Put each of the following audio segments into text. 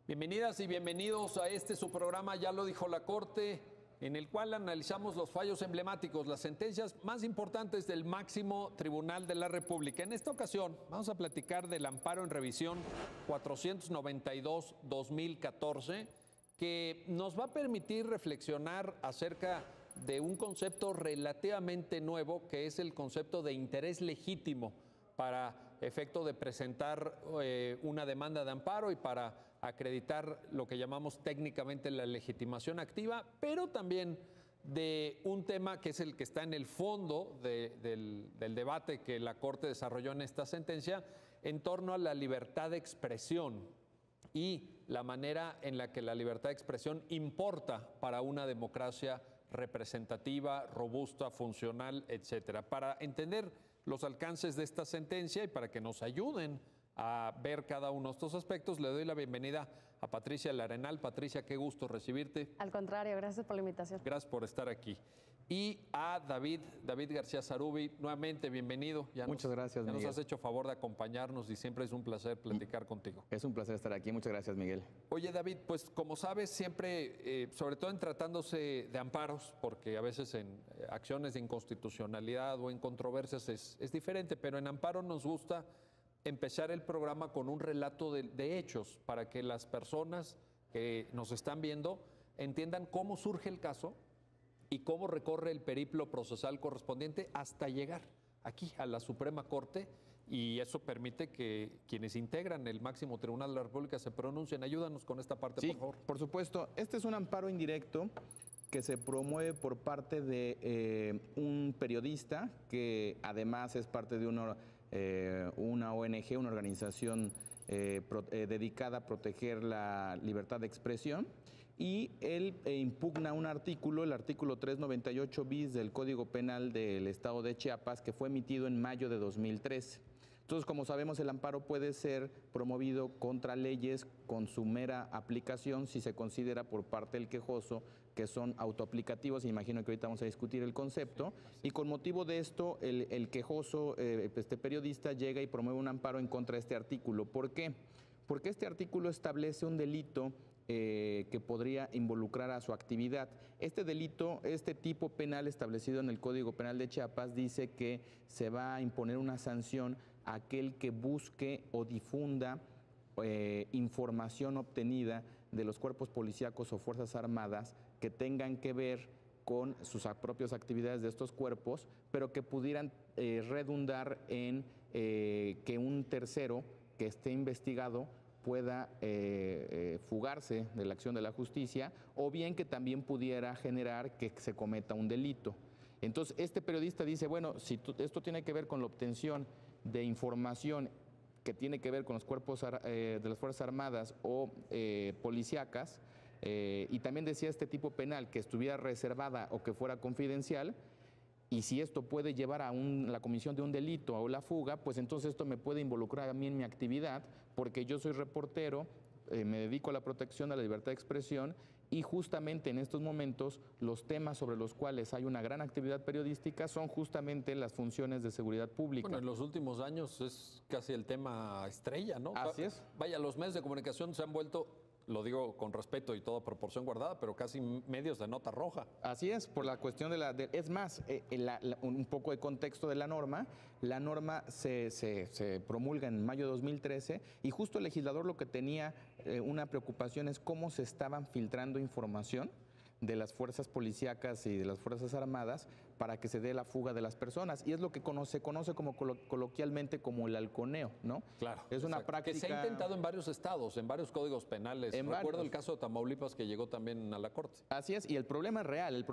Bienvenidas y bienvenidos a su programa Ya lo dijo la Corte, en el cual analizamos los fallos emblemáticos, las sentencias más importantes del máximo tribunal de la República. En esta ocasión vamos a platicar del amparo en revisión 492-2014, que nos va a permitir reflexionar acerca de un concepto relativamente nuevo, que es el concepto de interés legítimo para efecto de presentar una demanda de amparo y para acreditar lo que llamamos técnicamente la legitimación activa, pero también de un tema que es el que está en el fondo del debate que la Corte desarrolló en esta sentencia en torno a la libertad de expresión y la manera en la que la libertad de expresión importa para una democracia representativa, robusta, funcional, etcétera. Para entender los alcances de esta sentencia y para que nos ayuden a ver cada uno de estos aspectos, le doy la bienvenida a Patricia Larenal. Patricia, qué gusto recibirte. Al contrario, gracias por la invitación. Gracias por estar aquí. Y a David García Zarubi, nuevamente bienvenido. Muchas gracias, Miguel. Nos has hecho favor de acompañarnos y siempre es un placer platicar contigo. Es un placer estar aquí. Muchas gracias, Miguel. Oye, David, pues como sabes, siempre, sobre todo en tratándose de amparos, porque a veces en acciones de inconstitucionalidad o en controversias es diferente, pero en amparo nos gusta empezar el programa con un relato de hechos para que las personas que nos están viendo entiendan cómo surge el caso y cómo recorre el periplo procesal correspondiente hasta llegar aquí a la Suprema Corte, y eso permite que quienes integran el máximo tribunal de la República se pronuncien. Ayúdanos con esta parte, sí, por favor. Por supuesto. Este es un amparo indirecto que se promueve por parte de un periodista que además es parte de una ONG, una organización dedicada a proteger la libertad de expresión, y él impugna un artículo, el artículo 398 bis del Código Penal del Estado de Chiapas, que fue emitido en mayo de 2013. Entonces, como sabemos, el amparo puede ser promovido contra leyes con su mera aplicación si se considera por parte del quejoso que son autoaplicativos. Imagino que ahorita vamos a discutir el concepto. Y con motivo de esto, el quejoso, este periodista, llega y promueve un amparo en contra de este artículo. ¿Por qué? Porque este artículo establece un delito que podría involucrar a su actividad. Este delito, este tipo penal establecido en el Código Penal de Chiapas, dice que se va a imponer una sanción a aquel que busque o difunda información obtenida de los cuerpos policíacos o fuerzas armadas que tengan que ver con sus propias actividades de estos cuerpos, pero que pudieran redundar en que un tercero que esté investigado pueda fugarse de la acción de la justicia, o bien que también pudiera generar que se cometa un delito. Entonces, este periodista dice, bueno, si esto tiene que ver con la obtención de información que tiene que ver con los cuerpos de las Fuerzas Armadas o policíacas, y también decía este tipo penal que estuviera reservada o que fuera confidencial, y si esto puede llevar a la comisión de un delito o la fuga, pues entonces esto me puede involucrar a mí en mi actividad, porque yo soy reportero, me dedico a la protección de la libertad de expresión, y justamente en estos momentos los temas sobre los cuales hay una gran actividad periodística son justamente las funciones de seguridad pública. Bueno, en los últimos años es casi el tema estrella, ¿no? Así es. Vaya, los medios de comunicación se han vuelto, lo digo con respeto y toda proporción guardada, pero casi medios de nota roja. Así es, por la cuestión es más, un poco de contexto de la norma se promulga en mayo de 2013, y justo el legislador lo que tenía una preocupación es cómo se estaban filtrando información de las fuerzas policíacas y de las fuerzas armadas para que se dé la fuga de las personas, y es lo que se conoce como coloquialmente como el halconeo, ¿no? Claro. Es una práctica que se ha intentado en varios estados, en varios códigos penales. Recuerdo el caso de Tamaulipas, que llegó también a la Corte. Así es, y el problema es real,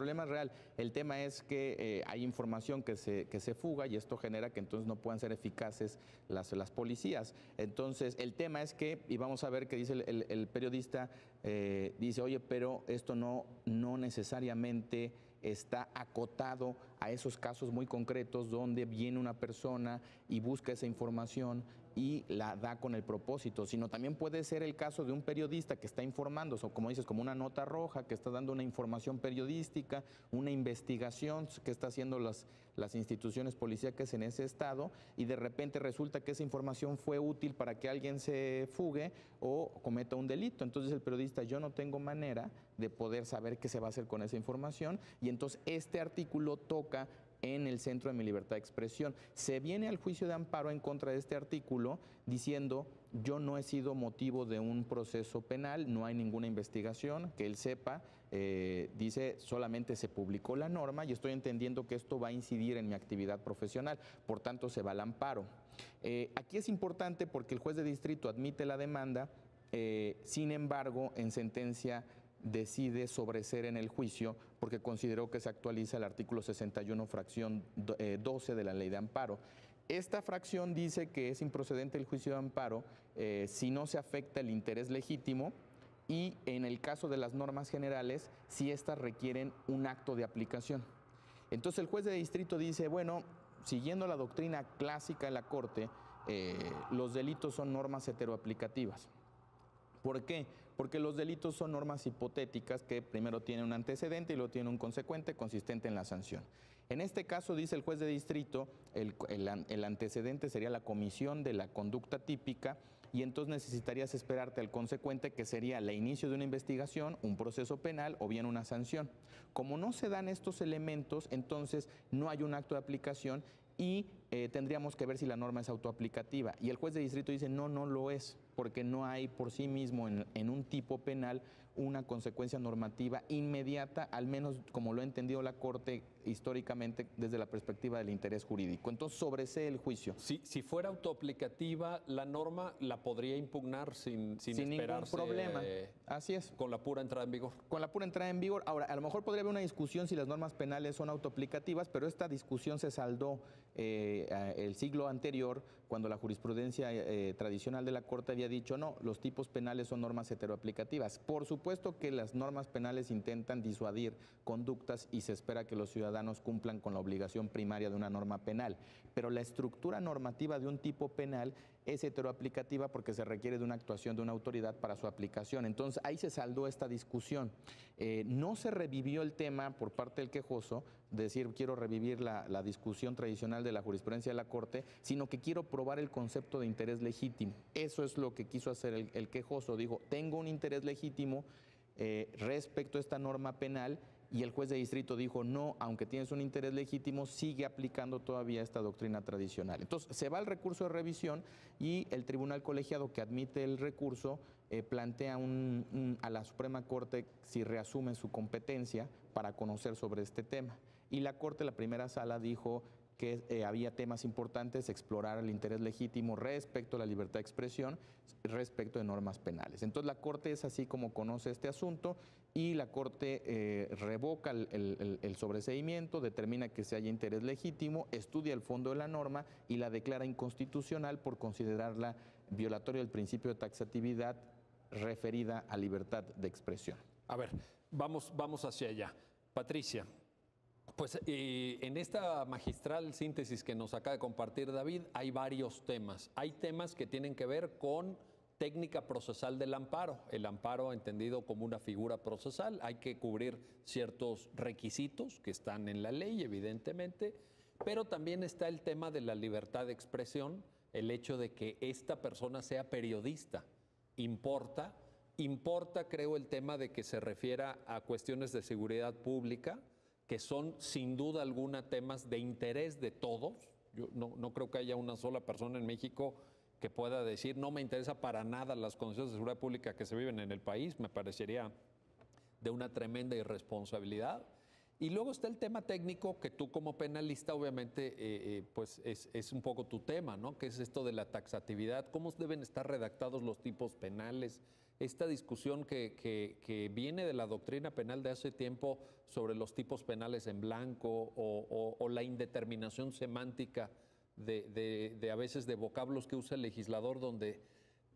el tema es que hay información que se fuga, y esto genera que entonces no puedan ser eficaces las policías. Entonces, el tema es que, y vamos a ver qué dice el periodista, dice, oye, pero esto no necesariamente está acotado a esos casos muy concretos donde viene una persona y busca esa información y la da con el propósito, sino también puede ser el caso de un periodista que está informando, o como dices, como una nota roja, que está dando una información periodística, una investigación que está haciendo las instituciones policíacas en ese estado, y de repente resulta que esa información fue útil para que alguien se fugue o cometa un delito. Entonces el periodista, yo no tengo manera de poder saber qué se va a hacer con esa información, y entonces este artículo toca en el centro de mi libertad de expresión. Se viene al juicio de amparo en contra de este artículo diciendo, yo no he sido motivo de un proceso penal, no hay ninguna investigación, que él sepa, dice, solamente se publicó la norma y estoy entendiendo que esto va a incidir en mi actividad profesional, por tanto se va al amparo. Aquí es importante porque el juez de distrito admite la demanda, sin embargo, en sentencia decide sobreseer en el juicio porque consideró que se actualiza el artículo 61, fracción 12 de la ley de amparo. Esta fracción dice que es improcedente el juicio de amparo si no se afecta el interés legítimo y en el caso de las normas generales, si éstas requieren un acto de aplicación. Entonces el juez de distrito dice, bueno, siguiendo la doctrina clásica de la Corte, los delitos son normas heteroaplicativas. ¿Por qué? Porque los delitos son normas hipotéticas que primero tienen un antecedente y luego tienen un consecuente consistente en la sanción. En este caso, dice el juez de distrito, el antecedente sería la comisión de la conducta típica y entonces necesitarías esperarte al consecuente, que sería el inicio de una investigación, un proceso penal o bien una sanción. Como no se dan estos elementos, entonces no hay un acto de aplicación y tendríamos que ver si la norma es autoaplicativa. Y el juez de distrito dice, no, no lo es, porque no hay por sí mismo en un tipo penal una consecuencia normativa inmediata, al menos como lo ha entendido la Corte históricamente desde la perspectiva del interés jurídico. Entonces sobresee el juicio. Si fuera autoaplicativa, la norma la podría impugnar sin esperarse, ningún problema. Así es. Con la pura entrada en vigor. Con la pura entrada en vigor. Ahora, a lo mejor podría haber una discusión si las normas penales son autoaplicativas, pero esta discusión se saldó el siglo anterior, cuando la jurisprudencia tradicional de la Corte había dicho, no, los tipos penales son normas heteroaplicativas. Por supuesto que las normas penales intentan disuadir conductas y se espera que los ciudadanos cumplan con la obligación primaria de una norma penal, pero la estructura normativa de un tipo penal es heteroaplicativa porque se requiere de una actuación de una autoridad para su aplicación. Entonces, ahí se saldó esta discusión. No se revivió el tema por parte del quejoso, de decir, quiero revivir la discusión tradicional de la jurisprudencia de la Corte, sino que quiero probar el concepto de interés legítimo. Eso es lo que quiso hacer el quejoso. Dijo, tengo un interés legítimo respecto a esta norma penal, y el juez de distrito dijo, no, aunque tienes un interés legítimo, sigue aplicando todavía esta doctrina tradicional. Entonces, se va al recurso de revisión y el tribunal colegiado que admite el recurso plantea a la Suprema Corte si reasume su competencia para conocer sobre este tema. Y la Corte, la primera sala, dijo que había temas importantes, explorar el interés legítimo respecto a la libertad de expresión, respecto de normas penales. Entonces la Corte es así como conoce este asunto y la Corte revoca el sobreseimiento, determina que se haya interés legítimo, estudia el fondo de la norma y la declara inconstitucional por considerarla violatoria del principio de taxatividad referida a libertad de expresión. A ver, vamos hacia allá. Patricia. Pues en esta magistral síntesis que nos acaba de compartir David, hay varios temas. Hay temas que tienen que ver con técnica procesal del amparo. El amparo entendido como una figura procesal. Hay que cubrir ciertos requisitos que están en la ley, evidentemente, pero también está el tema de la libertad de expresión, el hecho de que esta persona sea periodista. Importa, creo, el tema de que se refiera a cuestiones de seguridad pública, que son sin duda alguna temas de interés de todos. Yo no creo que haya una sola persona en México que pueda decir no me interesa para nada las condiciones de seguridad pública que se viven en el país. Me parecería de una tremenda irresponsabilidad. Y luego está el tema técnico que tú como penalista obviamente pues es un poco tu tema, ¿no? Que es esto de la taxatividad, cómo deben estar redactados los tipos penales. Esta discusión que viene de la doctrina penal de hace tiempo sobre los tipos penales en blanco o la indeterminación semántica de a veces de vocablos que usa el legislador donde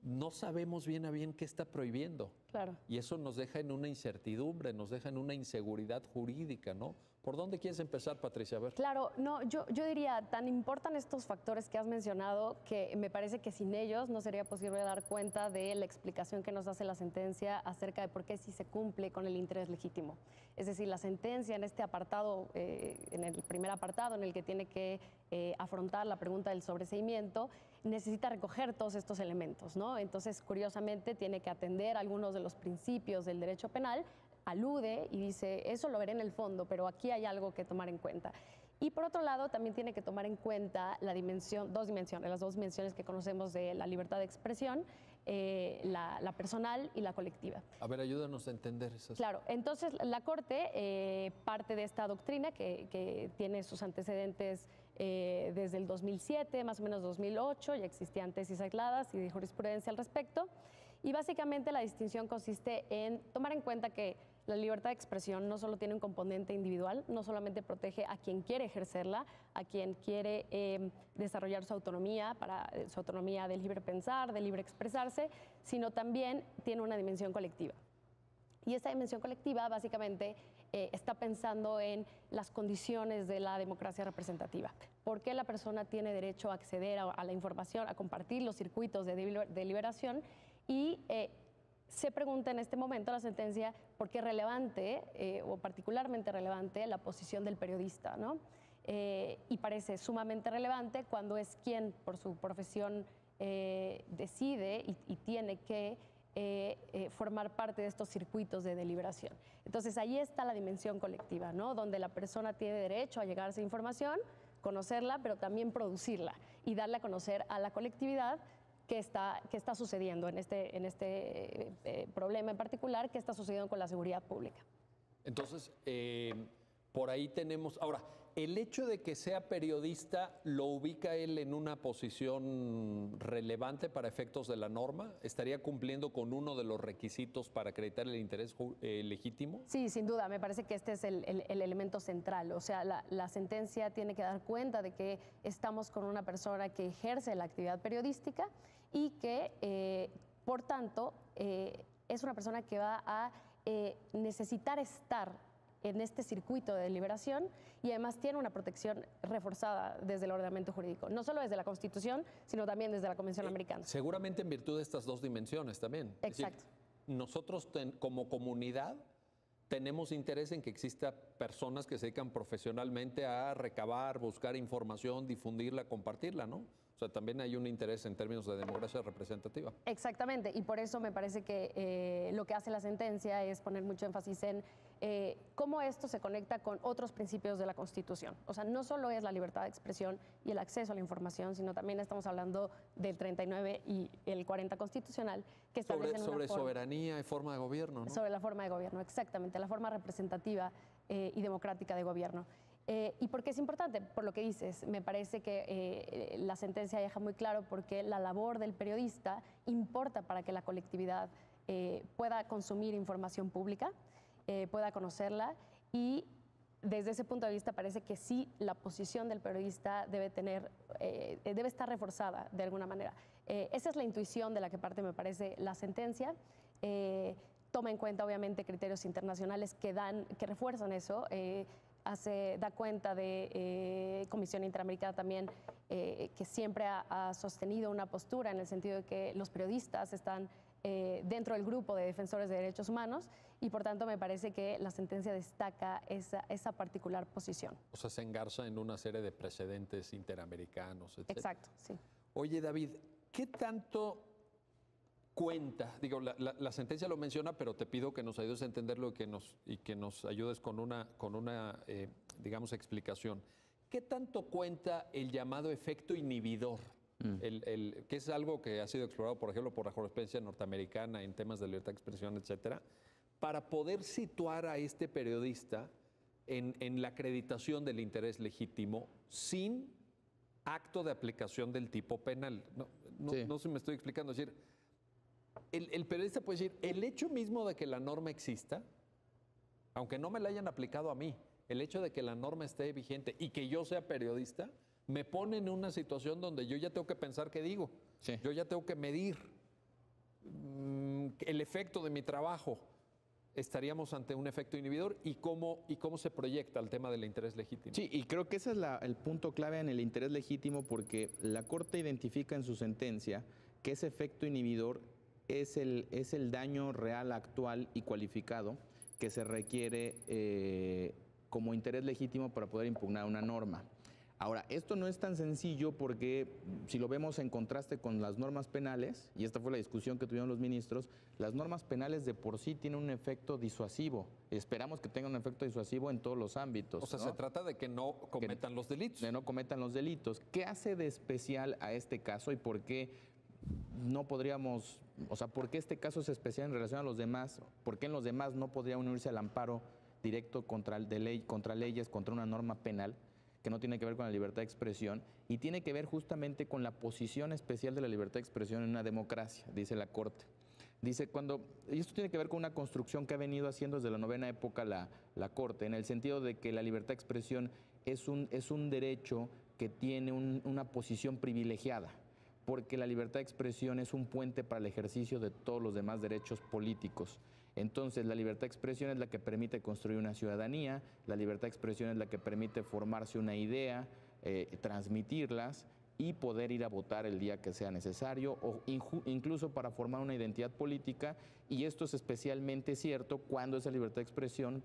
no sabemos bien a bien qué está prohibiendo. Claro. Y eso nos deja en una incertidumbre, nos deja en una inseguridad jurídica, ¿no? ¿Por dónde quieres empezar, Patricia? A ver. Claro, no, yo diría, tan importan estos factores que has mencionado que me parece que sin ellos no sería posible dar cuenta de la explicación que nos hace la sentencia acerca de por qué sí se cumple con el interés legítimo. Es decir, la sentencia en este apartado, en el primer apartado en el que tiene que afrontar la pregunta del sobreseimiento, necesita recoger todos estos elementos, ¿no? Entonces, curiosamente, tiene que atender algunos de los principios del derecho penal, alude y dice, eso lo veré en el fondo, pero aquí hay algo que tomar en cuenta. Y por otro lado, también tiene que tomar en cuenta la dimensión, las dos dimensiones que conocemos de la libertad de expresión, la personal y la colectiva. A ver, ayúdanos a entender esas. Claro, entonces la Corte parte de esta doctrina que tiene sus antecedentes desde el 2007, más o menos 2008, ya existían tesis aisladas y de jurisprudencia al respecto. Y básicamente la distinción consiste en tomar en cuenta que la libertad de expresión no solo tiene un componente individual, no solamente protege a quien quiere ejercerla, a quien quiere desarrollar su autonomía de libre pensar, de libre expresarse, sino también tiene una dimensión colectiva. Y esta dimensión colectiva básicamente está pensando en las condiciones de la democracia representativa. ¿Por qué la persona tiene derecho a acceder a la información, a compartir los circuitos de deliberación? Y se pregunta en este momento la sentencia por qué es relevante o particularmente relevante la posición del periodista, ¿no? Y parece sumamente relevante cuando es quien por su profesión decide y tiene que formar parte de estos circuitos de deliberación. Entonces ahí está la dimensión colectiva, ¿no? Donde la persona tiene derecho a llegar a esa información, conocerla, pero también producirla y darle a conocer a la colectividad qué está sucediendo en este problema en particular, qué está sucediendo con la seguridad pública. Entonces, por ahí tenemos... Ahora, ¿el hecho de que sea periodista lo ubica él en una posición relevante para efectos de la norma? ¿Estaría cumpliendo con uno de los requisitos para acreditar el interés legítimo? Sí, sin duda, me parece que este es el elemento central. O sea, la sentencia tiene que dar cuenta de que estamos con una persona que ejerce la actividad periodística y que, por tanto, es una persona que va a necesitar estar en este circuito de deliberación y además tiene una protección reforzada desde el ordenamiento jurídico, no solo desde la Constitución, sino también desde la Convención Americana. Seguramente en virtud de estas dos dimensiones también. Exacto. Es decir, nosotros como comunidad tenemos interés en que exista personas que se dedican profesionalmente a recabar, buscar información, difundirla, compartirla, ¿no? O sea, también hay un interés en términos de democracia representativa. Exactamente, y por eso me parece que lo que hace la sentencia es poner mucho énfasis en cómo esto se conecta con otros principios de la Constitución. O sea, no solo es la libertad de expresión y el acceso a la información, sino también estamos hablando del 39 y el 40 constitucional, que establecen sobre soberanía y forma de gobierno, ¿no? Sobre la forma de gobierno, exactamente, la forma representativa y democrática de gobierno. ¿Y por qué es importante? Por lo que dices, me parece que la sentencia deja muy claro porque la labor del periodista importa para que la colectividad pueda consumir información pública, pueda conocerla y desde ese punto de vista parece que sí la posición del periodista debe estar reforzada de alguna manera. Esa es la intuición de la que parte, me parece, la sentencia. Toma en cuenta obviamente criterios internacionales que refuerzan eso. Da cuenta de Comisión Interamericana también, que siempre ha sostenido una postura en el sentido de que los periodistas están dentro del grupo de defensores de derechos humanos y por tanto me parece que la sentencia destaca esa particular posición. O sea, se engarza en una serie de precedentes interamericanos, etc. Exacto, sí. Oye, David, ¿qué tanto cuenta? Digo, la sentencia lo menciona, pero te pido que nos ayudes a entenderlo y que nos ayudes con una digamos, explicación. ¿Qué tanto cuenta el llamado efecto inhibidor? Que es algo que ha sido explorado, por ejemplo, por la jurisprudencia norteamericana en temas de libertad de expresión, etcétera, para poder situar a este periodista en la acreditación del interés legítimo sin acto de aplicación del tipo penal. No sé si me estoy explicando. Es decir, el periodista puede decir, el hecho mismo de que la norma exista, aunque no me la hayan aplicado a mí, el hecho de que la norma esté vigente y que yo sea periodista, me pone en una situación donde yo ya tengo que pensar qué digo. Sí. Yo ya tengo que medir el efecto de mi trabajo, estaríamos ante un efecto inhibidor y cómo se proyecta el tema del interés legítimo. Sí, y creo que ese es el punto clave en el interés legítimo, porque la Corte identifica en su sentencia que ese efecto inhibidor es el daño real, actual y cualificado que se requiere como interés legítimo para poder impugnar una norma. Ahora, esto no es tan sencillo porque si lo vemos en contraste con las normas penales, y esta fue la discusión que tuvieron los ministros, las normas penales de por sí tienen un efecto disuasivo. Esperamos que tengan un efecto disuasivo en todos los ámbitos. O sea, ¿no? Se trata de que no cometan los delitos. De no cometan los delitos. ¿Qué hace de especial a este caso y por qué no podríamos, o sea, por qué este caso es especial en relación a los demás? ¿Por qué en los demás no podría unirse al amparo directo contra leyes, contra una norma penal que no tiene que ver con la libertad de expresión y tiene que ver justamente con la posición especial de la libertad de expresión en una democracia, dice la Corte? Dice, y esto tiene que ver con una construcción que ha venido haciendo desde la novena época la Corte, en el sentido de que la libertad de expresión es un derecho que tiene una posición privilegiada, porque la libertad de expresión es un puente para el ejercicio de todos los demás derechos políticos. Entonces, la libertad de expresión es la que permite construir una ciudadanía, la libertad de expresión es la que permite formarse una idea, transmitirlas y poder ir a votar el día que sea necesario o incluso para formar una identidad política, y esto es especialmente cierto cuando esa libertad de expresión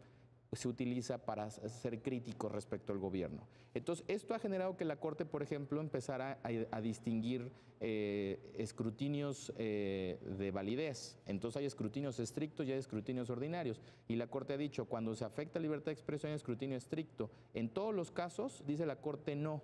se utiliza para ser crítico respecto al gobierno. Entonces, esto ha generado que la Corte, por ejemplo, empezara a distinguir escrutinios de validez. Entonces, hay escrutinios estrictos y hay escrutinios ordinarios. Y la Corte ha dicho, cuando se afecta la libertad de expresión, hay escrutinio estricto. En todos los casos, dice la Corte, no.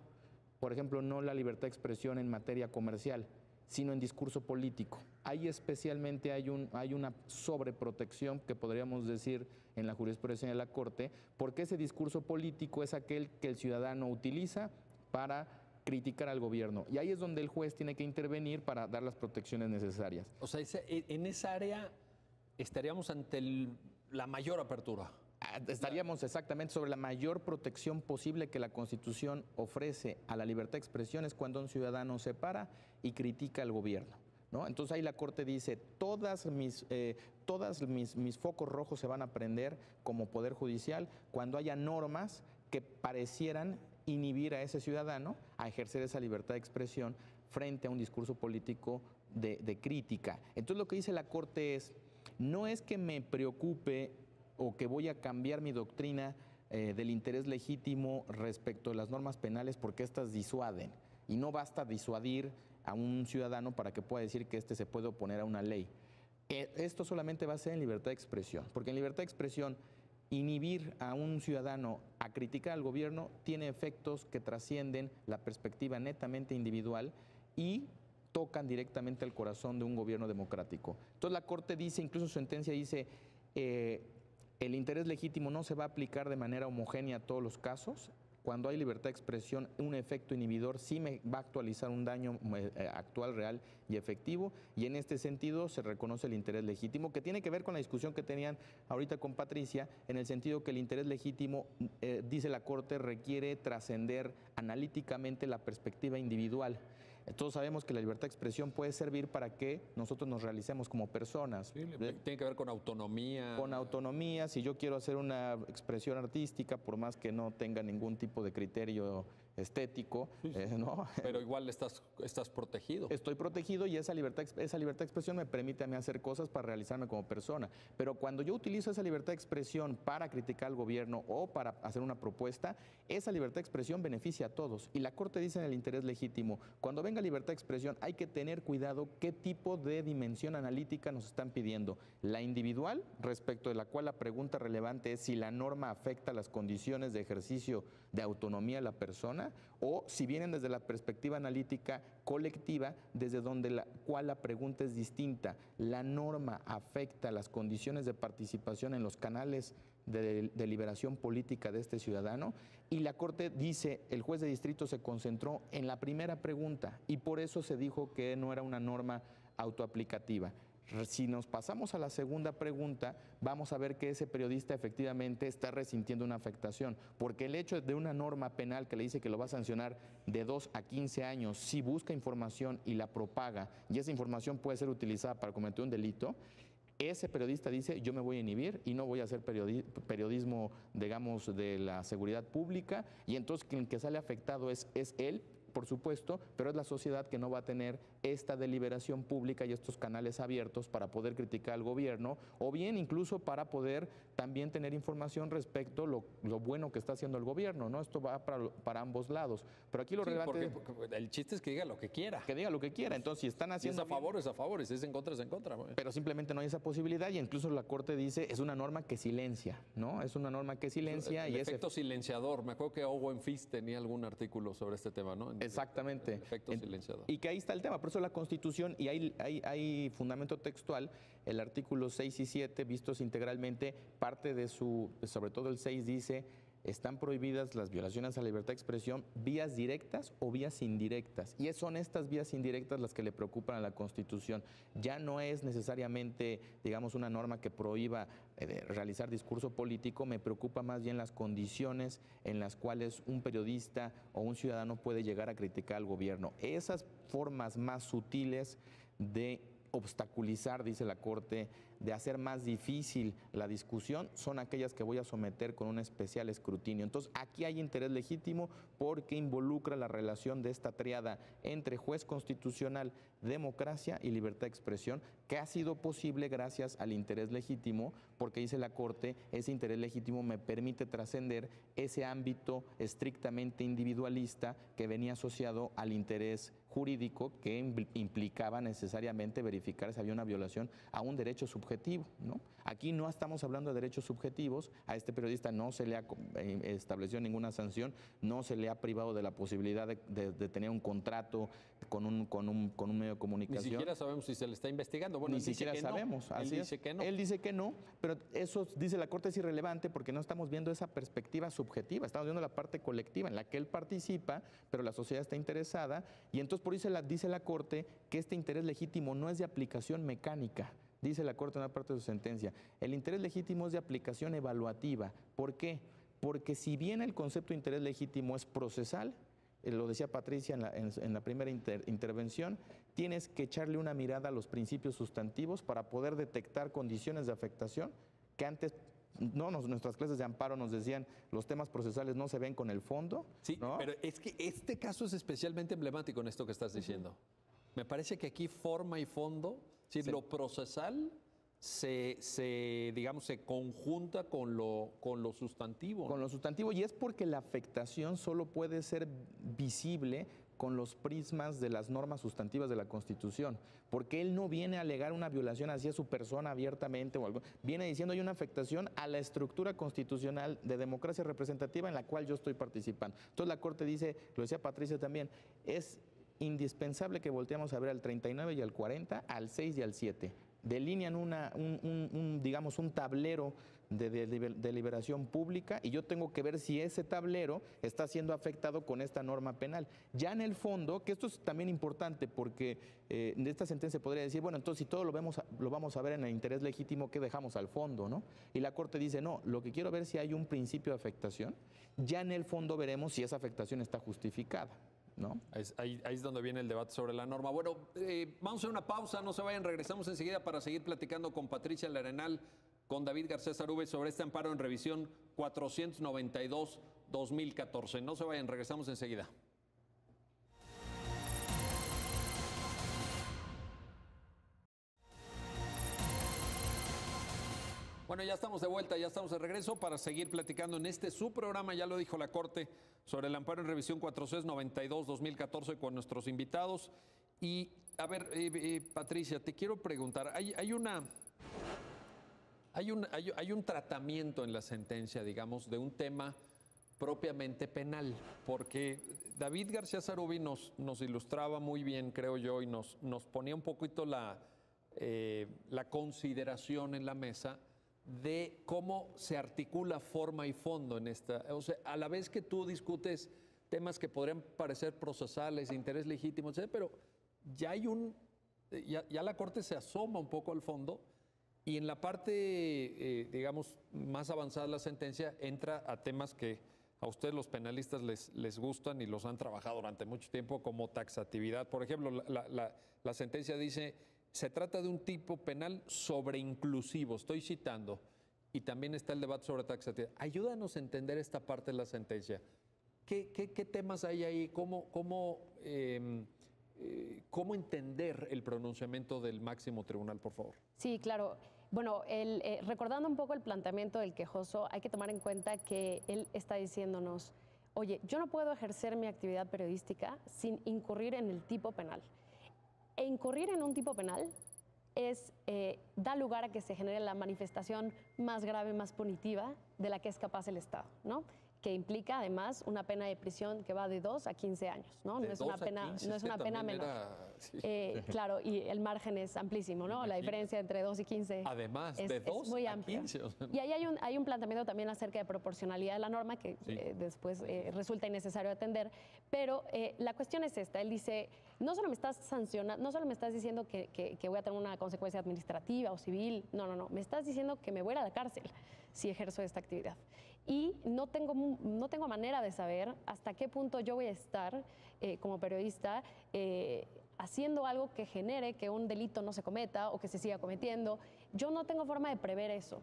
Por ejemplo, no la libertad de expresión en materia comercial, sino en discurso político. Ahí especialmente hay una sobreprotección, que podríamos decir en la jurisprudencia de la Corte, porque ese discurso político es aquel que el ciudadano utiliza para criticar al gobierno. Y ahí es donde el juez tiene que intervenir para dar las protecciones necesarias. O sea, en esa área estaríamos ante la mayor apertura. Estaríamos exactamente sobre la mayor protección posible que la Constitución ofrece a la libertad de expresión, es cuando un ciudadano se para y critica al gobierno, ¿no? Entonces ahí la Corte dice, todas mis focos rojos se van a prender como Poder Judicial cuando haya normas que parecieran inhibir a ese ciudadano a ejercer esa libertad de expresión frente a un discurso político de crítica. Entonces lo que dice la Corte es, no es que me preocupe o que voy a cambiar mi doctrina del interés legítimo respecto a las normas penales porque estas disuaden. Y no basta disuadir a un ciudadano para que pueda decir que éste se puede oponer a una ley. Esto solamente va a ser en libertad de expresión, porque en libertad de expresión inhibir a un ciudadano a criticar al gobierno tiene efectos que trascienden la perspectiva netamente individual y tocan directamente al corazón de un gobierno democrático. Entonces la Corte dice, incluso su sentencia dice, el interés legítimo no se va a aplicar de manera homogénea a todos los casos. Cuando hay libertad de expresión, un efecto inhibidor sí me va a actualizar un daño actual, real y efectivo, y en este sentido se reconoce el interés legítimo, que tiene que ver con la discusión que tenían ahorita con Patricia, en el sentido que el interés legítimo, dice la Corte, requiere trascender analíticamente la perspectiva individual. Todos sabemos que la libertad de expresión puede servir para que nosotros nos realicemos como personas. Sí, tiene que ver con autonomía. Con autonomía, si yo quiero hacer una expresión artística, por más que no tenga ningún tipo de criterio estético, sí. ¿no? Pero igual estás protegido. Estoy protegido y esa libertad de expresión me permite a mí hacer cosas para realizarme como persona. Pero cuando yo utilizo esa libertad de expresión para criticar al gobierno o para hacer una propuesta, esa libertad de expresión beneficia a todos. Y la Corte dice en el interés legítimo, cuando venga libertad de expresión hay que tener cuidado qué tipo de dimensión analítica nos están pidiendo. La individual, respecto de la cual la pregunta relevante es si la norma afecta las condiciones de ejercicio de autonomía de la persona, o si vienen desde la perspectiva analítica colectiva, desde donde la pregunta es distinta. La norma afecta las condiciones de participación en los canales de deliberación política de este ciudadano, y la Corte dice, el juez de distrito se concentró en la primera pregunta y por eso se dijo que no era una norma autoaplicativa. Si nos pasamos a la segunda pregunta, vamos a ver que ese periodista efectivamente está resintiendo una afectación, porque el hecho de una norma penal que le dice que lo va a sancionar de 2 a 15 años si busca información y la propaga, y esa información puede ser utilizada para cometer un delito, ese periodista dice, yo me voy a inhibir y no voy a hacer periodismo, digamos, de la seguridad pública, y entonces quien que sale afectado es él, por supuesto, pero es la sociedad que no va a tener esta deliberación pública y estos canales abiertos para poder criticar al gobierno, o bien incluso para poder también tener información respecto a lo bueno que está haciendo el gobierno, ¿no? Esto va para ambos lados. Pero aquí lo relevante... Porque el chiste es que diga lo que quiera. Que diga lo que quiera. Entonces, si están haciendo... Si es a favor, es a favor. Si es en contra, es en contra. Pero simplemente no hay esa posibilidad, y incluso la Corte dice, es una norma que silencia, ¿no? Es una norma que silencia. El efecto silenciador. Me acuerdo que Owen Fist tenía algún artículo sobre este tema, ¿no? Exactamente. El efecto silenciador. Y que ahí está el tema. Por eso la Constitución, y hay fundamento textual, el artículo 6 y 7, vistos integralmente, parte de sobre todo el 6 dice, están prohibidas las violaciones a la libertad de expresión, vías directas o vías indirectas. Y son estas vías indirectas las que le preocupan a la Constitución. Ya no es necesariamente, digamos, una norma que prohíba realizar discurso político, me preocupa más bien las condiciones en las cuales un periodista o un ciudadano puede llegar a criticar al gobierno. Esas formas más sutiles de obstaculizar, dice la Corte, de hacer más difícil la discusión, son aquellas que voy a someter con un especial escrutinio. Entonces, aquí hay interés legítimo porque involucra la relación de esta triada entre juez constitucional, democracia y libertad de expresión, que ha sido posible gracias al interés legítimo, porque dice la Corte, ese interés legítimo me permite trascender ese ámbito estrictamente individualista que venía asociado al interés jurídico que implicaba necesariamente verificar si había una violación a un derecho subjetivo, ¿no? Aquí no estamos hablando de derechos subjetivos, a este periodista no se le ha establecido ninguna sanción, no se le ha privado de la posibilidad de tener un contrato con un medio de comunicación. Ni siquiera sabemos si se le está investigando. Bueno, ni siquiera sabemos. Él dice que no. Él dice que no, pero eso, dice la Corte, es irrelevante porque no estamos viendo esa perspectiva subjetiva, estamos viendo la parte colectiva en la que él participa, pero la sociedad está interesada, y entonces por eso dice la Corte que este interés legítimo no es de aplicación mecánica. Dice la Corte en una parte de su sentencia, el interés legítimo es de aplicación evaluativa. ¿Por qué? Porque si bien el concepto de interés legítimo es procesal, lo decía Patricia en la primera intervención, tienes que echarle una mirada a los principios sustantivos para poder detectar condiciones de afectación que antes... nuestras clases de amparo nos decían, los temas procesales no se ven con el fondo. Sí, ¿no? pero es que este caso es especialmente emblemático en esto que estás diciendo. Me parece que aquí forma y fondo, sí. Lo procesal se conjunta con lo sustantivo. Con lo sustantivo, y es porque la afectación solo puede ser visible con los prismas de las normas sustantivas de la Constitución, porque él no viene a alegar una violación hacia su persona abiertamente o algo, viene diciendo hay una afectación a la estructura constitucional de democracia representativa en la cual yo estoy participando. Entonces la Corte dice, lo decía Patricia también, es indispensable que volteemos a ver al 39 y al 40, al 6 y al 7. Delinean un tablero de deliberación pública, y yo tengo que ver si ese tablero está siendo afectado con esta norma penal. Ya en el fondo, que esto es también importante porque de esta sentencia se podría decir, bueno, entonces si todo lo vamos a ver en el interés legítimo, ¿qué dejamos al fondo, no? Y la Corte dice, no, lo que quiero ver es si hay un principio de afectación, ya en el fondo veremos si esa afectación está justificada, ¿no? Ahí es donde viene el debate sobre la norma. Bueno, vamos a hacer una pausa, no se vayan, regresamos enseguida para seguir platicando con Patricia Larenal, con David Garcés Arube sobre este amparo en revisión 492-2014. No se vayan, regresamos enseguida. Bueno, ya estamos de vuelta, ya estamos de regreso para seguir platicando en su programa, ya lo dijo la Corte, sobre el amparo en revisión 492-2014 con nuestros invitados. Y, a ver, Patricia, te quiero preguntar, hay un tratamiento en la sentencia, digamos, de un tema propiamente penal, porque David García Sarubi nos ilustraba muy bien, creo yo, y nos ponía un poquito la consideración en la mesa de cómo se articula forma y fondo en esta. O sea, a la vez que tú discutes temas que podrían parecer procesales, de interés legítimo, etcétera, pero ya hay ya la Corte se asoma un poco al fondo, y en la parte, digamos, más avanzada de la sentencia entra a temas que a ustedes los penalistas les gustan y los han trabajado durante mucho tiempo, como taxatividad. Por ejemplo, la sentencia dice Se trata de un tipo penal sobreinclusivo, estoy citando, y también está el debate sobre taxatividad. Ayúdanos a entender esta parte de la sentencia. ¿Qué temas hay ahí? ¿Cómo entender el pronunciamiento del máximo tribunal, por favor? Sí, claro. Bueno, recordando un poco el planteamiento del quejoso, hay que tomar en cuenta que él está diciéndonos, oye, yo no puedo ejercer mi actividad periodística sin incurrir en el tipo penal. E incurrir en un tipo penal da lugar a que se genere la manifestación más grave, más punitiva de la que es capaz el Estado, ¿no? Que implica además una pena de prisión que va de 2 a 15 años, ¿no? No es una pena menor. Claro, y el margen es amplísimo, ¿no? La diferencia entre 2 y 15 además, es de 2 muy a amplia. 15. O sea, Y ahí hay un planteamiento también acerca de proporcionalidad de la norma que después resulta innecesario atender, pero la cuestión es esta, él dice, no solo me estás sancionando, no solo me estás diciendo que voy a tener una consecuencia administrativa o civil, no, me estás diciendo que me voy a ir a la cárcel si ejerzo esta actividad. Y no tengo manera de saber hasta qué punto yo voy a estar como periodista haciendo algo que genere que un delito no se cometa o que se siga cometiendo. Yo no tengo forma de prever eso.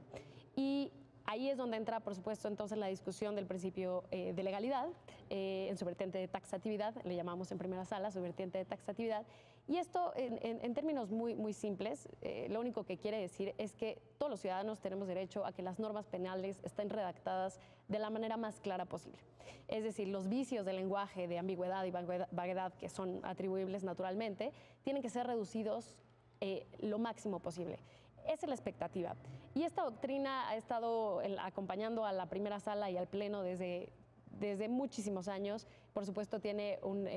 Y ahí es donde entra, por supuesto, entonces la discusión del principio de legalidad en su vertiente de taxatividad, le llamamos en primera sala su vertiente de taxatividad. Y esto, en términos muy simples, lo único que quiere decir es que todos los ciudadanos tenemos derecho a que las normas penales estén redactadas de la manera más clara posible. Es decir, los vicios de lenguaje, de ambigüedad y vaguedad que son atribuibles naturalmente, tienen que ser reducidos lo máximo posible. Esa es la expectativa. Y esta doctrina ha estado acompañando a la primera sala y al pleno desde muchísimos años. Por supuesto, tiene un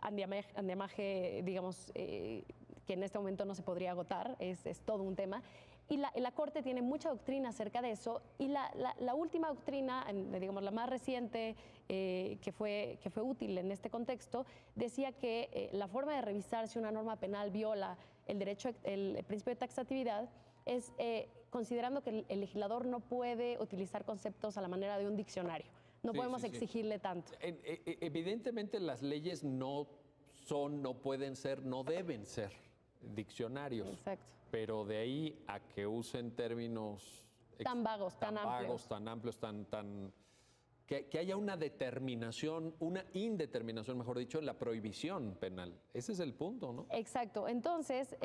andamiaje, digamos, que en este momento no se podría agotar, es todo un tema. Y la Corte tiene mucha doctrina acerca de eso. Y la última doctrina, digamos, la más reciente, que fue útil en este contexto, decía que la forma de revisar si una norma penal viola el principio de taxatividad es considerando que el legislador no puede utilizar conceptos a la manera de un diccionario. No podemos exigirle tanto. Evidentemente las leyes no pueden ser, no deben ser diccionarios. Exacto. Pero de ahí a que usen términos tan vagos, tan amplios, que haya una determinación, una indeterminación, mejor dicho, en la prohibición penal. Ese es el punto, ¿no? Exacto. Entonces,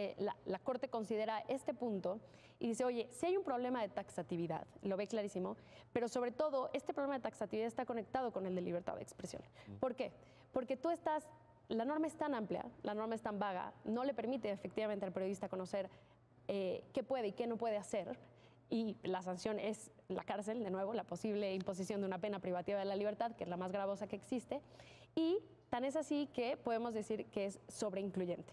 la Corte considera este punto y dice, oye, si hay un problema de taxatividad, lo ve clarísimo, pero sobre todo, este problema de taxatividad está conectado con el de libertad de expresión. ¿Por qué? Porque la norma es tan amplia, la norma es tan vaga, no le permite efectivamente al periodista conocer qué puede y qué no puede hacer, y la sanción es la cárcel, de nuevo, la posible imposición de una pena privativa de la libertad, que es la más gravosa que existe, y tan es así que podemos decir que es sobreincluyente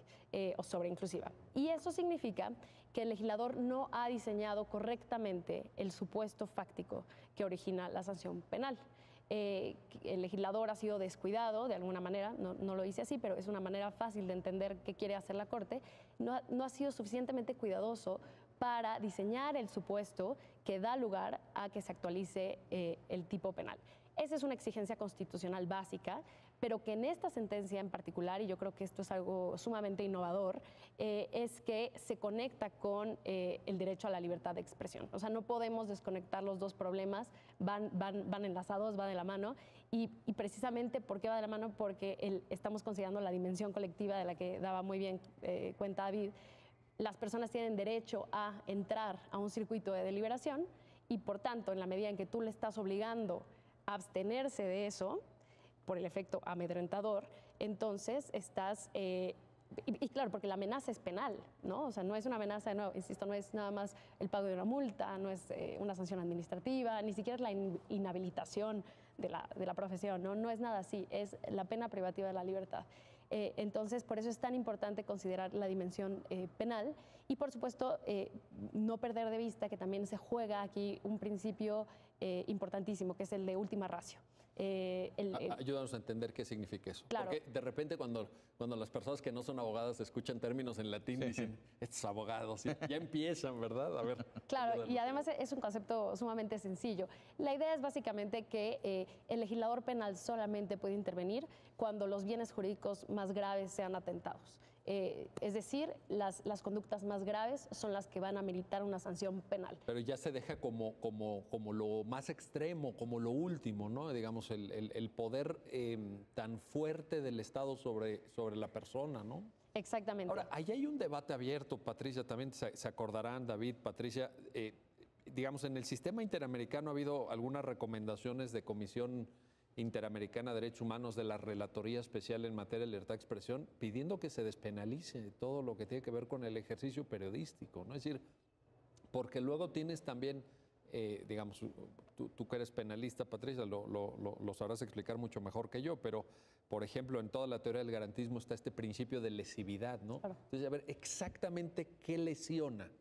o sobreinclusiva. Y eso significa que el legislador no ha diseñado correctamente el supuesto fáctico que origina la sanción penal. El legislador ha sido descuidado de alguna manera, no lo dice así, pero es una manera fácil de entender qué quiere hacer la Corte, no ha sido suficientemente cuidadoso para diseñar el supuesto que da lugar a que se actualice el tipo penal. Esa es una exigencia constitucional básica, pero que en esta sentencia en particular, y yo creo que esto es algo sumamente innovador, es que se conecta con el derecho a la libertad de expresión. O sea, no podemos desconectar los dos problemas, van enlazados, van de la mano, y precisamente, ¿por qué va de la mano? Porque estamos considerando la dimensión colectiva de la que daba muy bien cuenta David. Las personas tienen derecho a entrar a un circuito de deliberación y, por tanto, en la medida en que tú le estás obligando a abstenerse de eso, por el efecto amedrentador, entonces estás... y claro, porque la amenaza es penal, ¿no? O sea, no es una amenaza, de nuevo, insisto, no es nada más el pago de una multa, no es una sanción administrativa, ni siquiera es la inhabilitación de la profesión, ¿no? No es nada así, es la pena privativa de la libertad. Entonces, por eso es tan importante considerar la dimensión penal y, por supuesto, no perder de vista que también se juega aquí un principio importantísimo, que es el de última ratio. Ayúdanos a entender qué significa eso. Claro. Porque de repente cuando las personas que no son abogadas escuchan términos en latín, dicen, estos abogados, ya empiezan, ¿verdad? A ver. Claro, ayúdanos. y además es un concepto sumamente sencillo. La idea es básicamente que el legislador penal solamente puede intervenir cuando los bienes jurídicos más graves sean atentados. Es decir, las conductas más graves son las que van a meritar una sanción penal. Pero ya se deja como lo más extremo, como lo último, ¿no? Digamos, el poder tan fuerte del Estado sobre la persona, ¿no? Exactamente. Ahora, ahí hay un debate abierto, Patricia, también se acordarán, David, Patricia, digamos, en el sistema interamericano ha habido algunas recomendaciones de Comisión Interamericana de Derechos Humanos de la Relatoría Especial en materia de libertad de expresión, pidiendo que se despenalice todo lo que tiene que ver con el ejercicio periodístico, ¿no? Es decir, porque luego tienes también, digamos, tú que eres penalista, Patricia, lo sabrás explicar mucho mejor que yo, pero, por ejemplo, en toda la teoría del garantismo está este principio de lesividad, ¿no? Claro. Entonces, a ver, exactamente qué lesiona.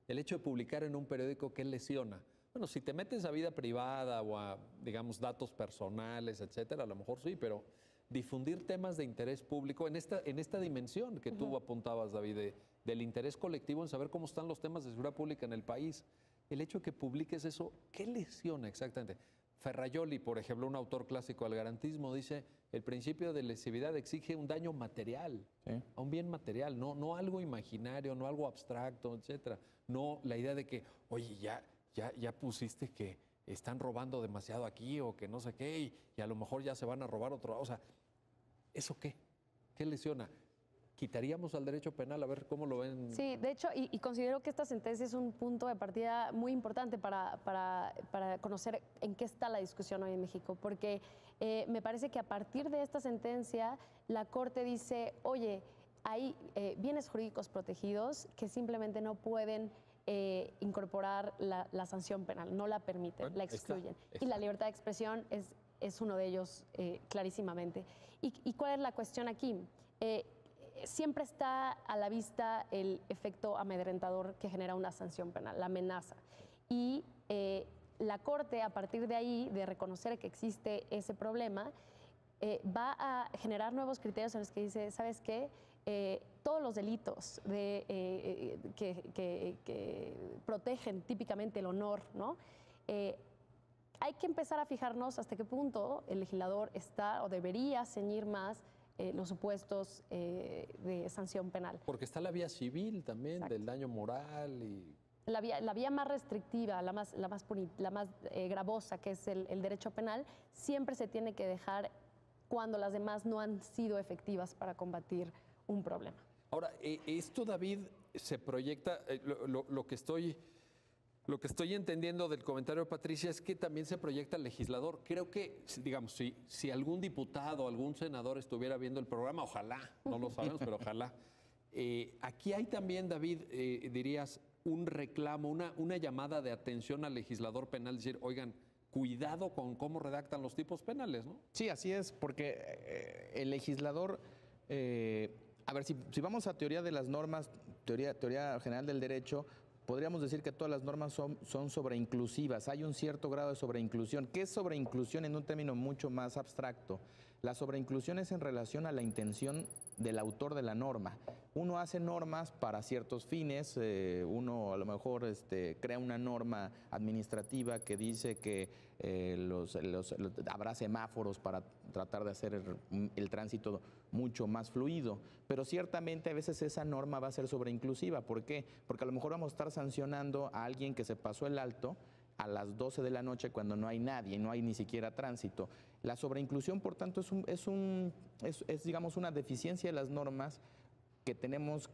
El hecho de publicar en un periódico, ¿qué lesiona? Bueno, si te metes a vida privada o a, digamos, datos personales, etcétera, a lo mejor sí, pero difundir temas de interés público en esta dimensión que tú apuntabas, David, del interés colectivo en saber cómo están los temas de seguridad pública en el país. El hecho de que publiques eso, ¿qué lesiona exactamente? Ferrajoli, por ejemplo, un autor clásico del garantismo, dice, el principio de lesividad exige un daño material, Sí. a un bien material, no algo imaginario, no algo abstracto, etcétera. No la idea de que, oye, ya pusiste que están robando demasiado aquí o que no sé qué, y a lo mejor ya se van a robar otro. O sea, ¿eso qué? ¿Qué lesiona? ¿Quitaríamos al derecho penal? A ver cómo lo ven. Sí, de hecho, y considero que esta sentencia es un punto de partida muy importante para conocer en qué está la discusión hoy en México, porque me parece que a partir de esta sentencia la Corte dice, oye, hay bienes jurídicos protegidos que simplemente no pueden incorporar la sanción penal, no la permiten, Bueno, la excluyen. está. Y la libertad de expresión es uno de ellos clarísimamente. ¿Y cuál es la cuestión aquí? Siempre está a la vista el efecto amedrentador que genera una sanción penal, la amenaza. Y la Corte, a partir de ahí, de reconocer que existe ese problema, va a generar nuevos criterios en los que dice, ¿sabes qué? Todos los delitos que protegen típicamente el honor, ¿no? Hay que empezar a fijarnos hasta qué punto el legislador está o debería ceñir más los supuestos de sanción penal. Porque está la vía civil también, Exacto. del daño moral y... La vía más restrictiva, la más gravosa, que es el derecho penal, siempre se tiene que dejar cuando las demás no han sido efectivas para combatir un problema. Ahora, esto, David, se proyecta, lo que estoy entendiendo del comentario de Patricia es que también se proyecta al legislador. Creo que, digamos, si algún diputado, algún senador estuviera viendo el programa, ojalá, no lo sabemos, pero ojalá. Aquí hay también, David, dirías, un reclamo, una llamada de atención al legislador penal, decir, oigan, cuidado con cómo redactan los tipos penales, ¿no? Sí, así es, porque el legislador, a ver, si vamos a teoría de las normas, teoría general del derecho, podríamos decir que todas las normas son sobreinclusivas. Hay un cierto grado de sobreinclusión. ¿Qué es sobreinclusión en un término mucho más abstracto? La sobreinclusión es en relación a la intención del autor de la norma. Uno hace normas para ciertos fines, uno a lo mejor crea una norma administrativa que dice que habrá semáforos para tratar de hacer el tránsito mucho más fluido, pero ciertamente a veces esa norma va a ser sobreinclusiva. ¿Por qué? Porque a lo mejor vamos a estar sancionando a alguien que se pasó el alto a las 12 de la noche cuando no hay nadie, no hay ni siquiera tránsito. La sobreinclusión, por tanto, es digamos, una deficiencia de las normas que tenemos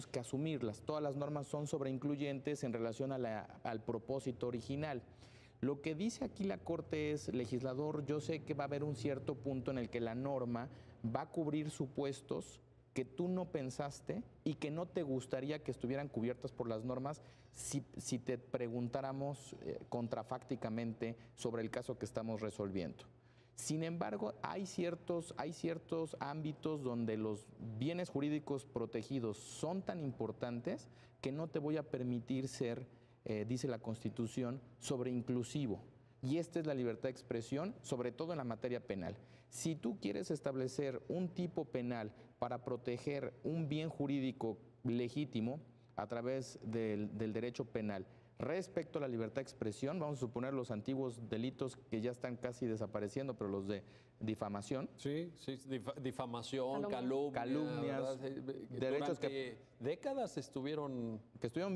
que asumirlas. Todas las normas son sobreincluyentes en relación al propósito original. Lo que dice aquí la Corte es, legislador, yo sé que va a haber un cierto punto en el que la norma va a cubrir supuestos que tú no pensaste y que no te gustaría que estuvieran cubiertas por las normas si te preguntáramos contrafácticamente sobre el caso que estamos resolviendo. Sin embargo, hay ciertos ámbitos donde los bienes jurídicos protegidos son tan importantes que no te voy a permitir ser, dice la Constitución, sobreinclusivo. Y esta es la libertad de expresión, sobre todo en la materia penal. Si tú quieres establecer un tipo penal para proteger un bien jurídico legítimo a través del derecho penal, Respecto a la libertad de expresión, vamos a suponer los antiguos delitos que ya están casi desapareciendo, pero los de difamación. Sí, difamación, calumnias, derechos durante décadas estuvieron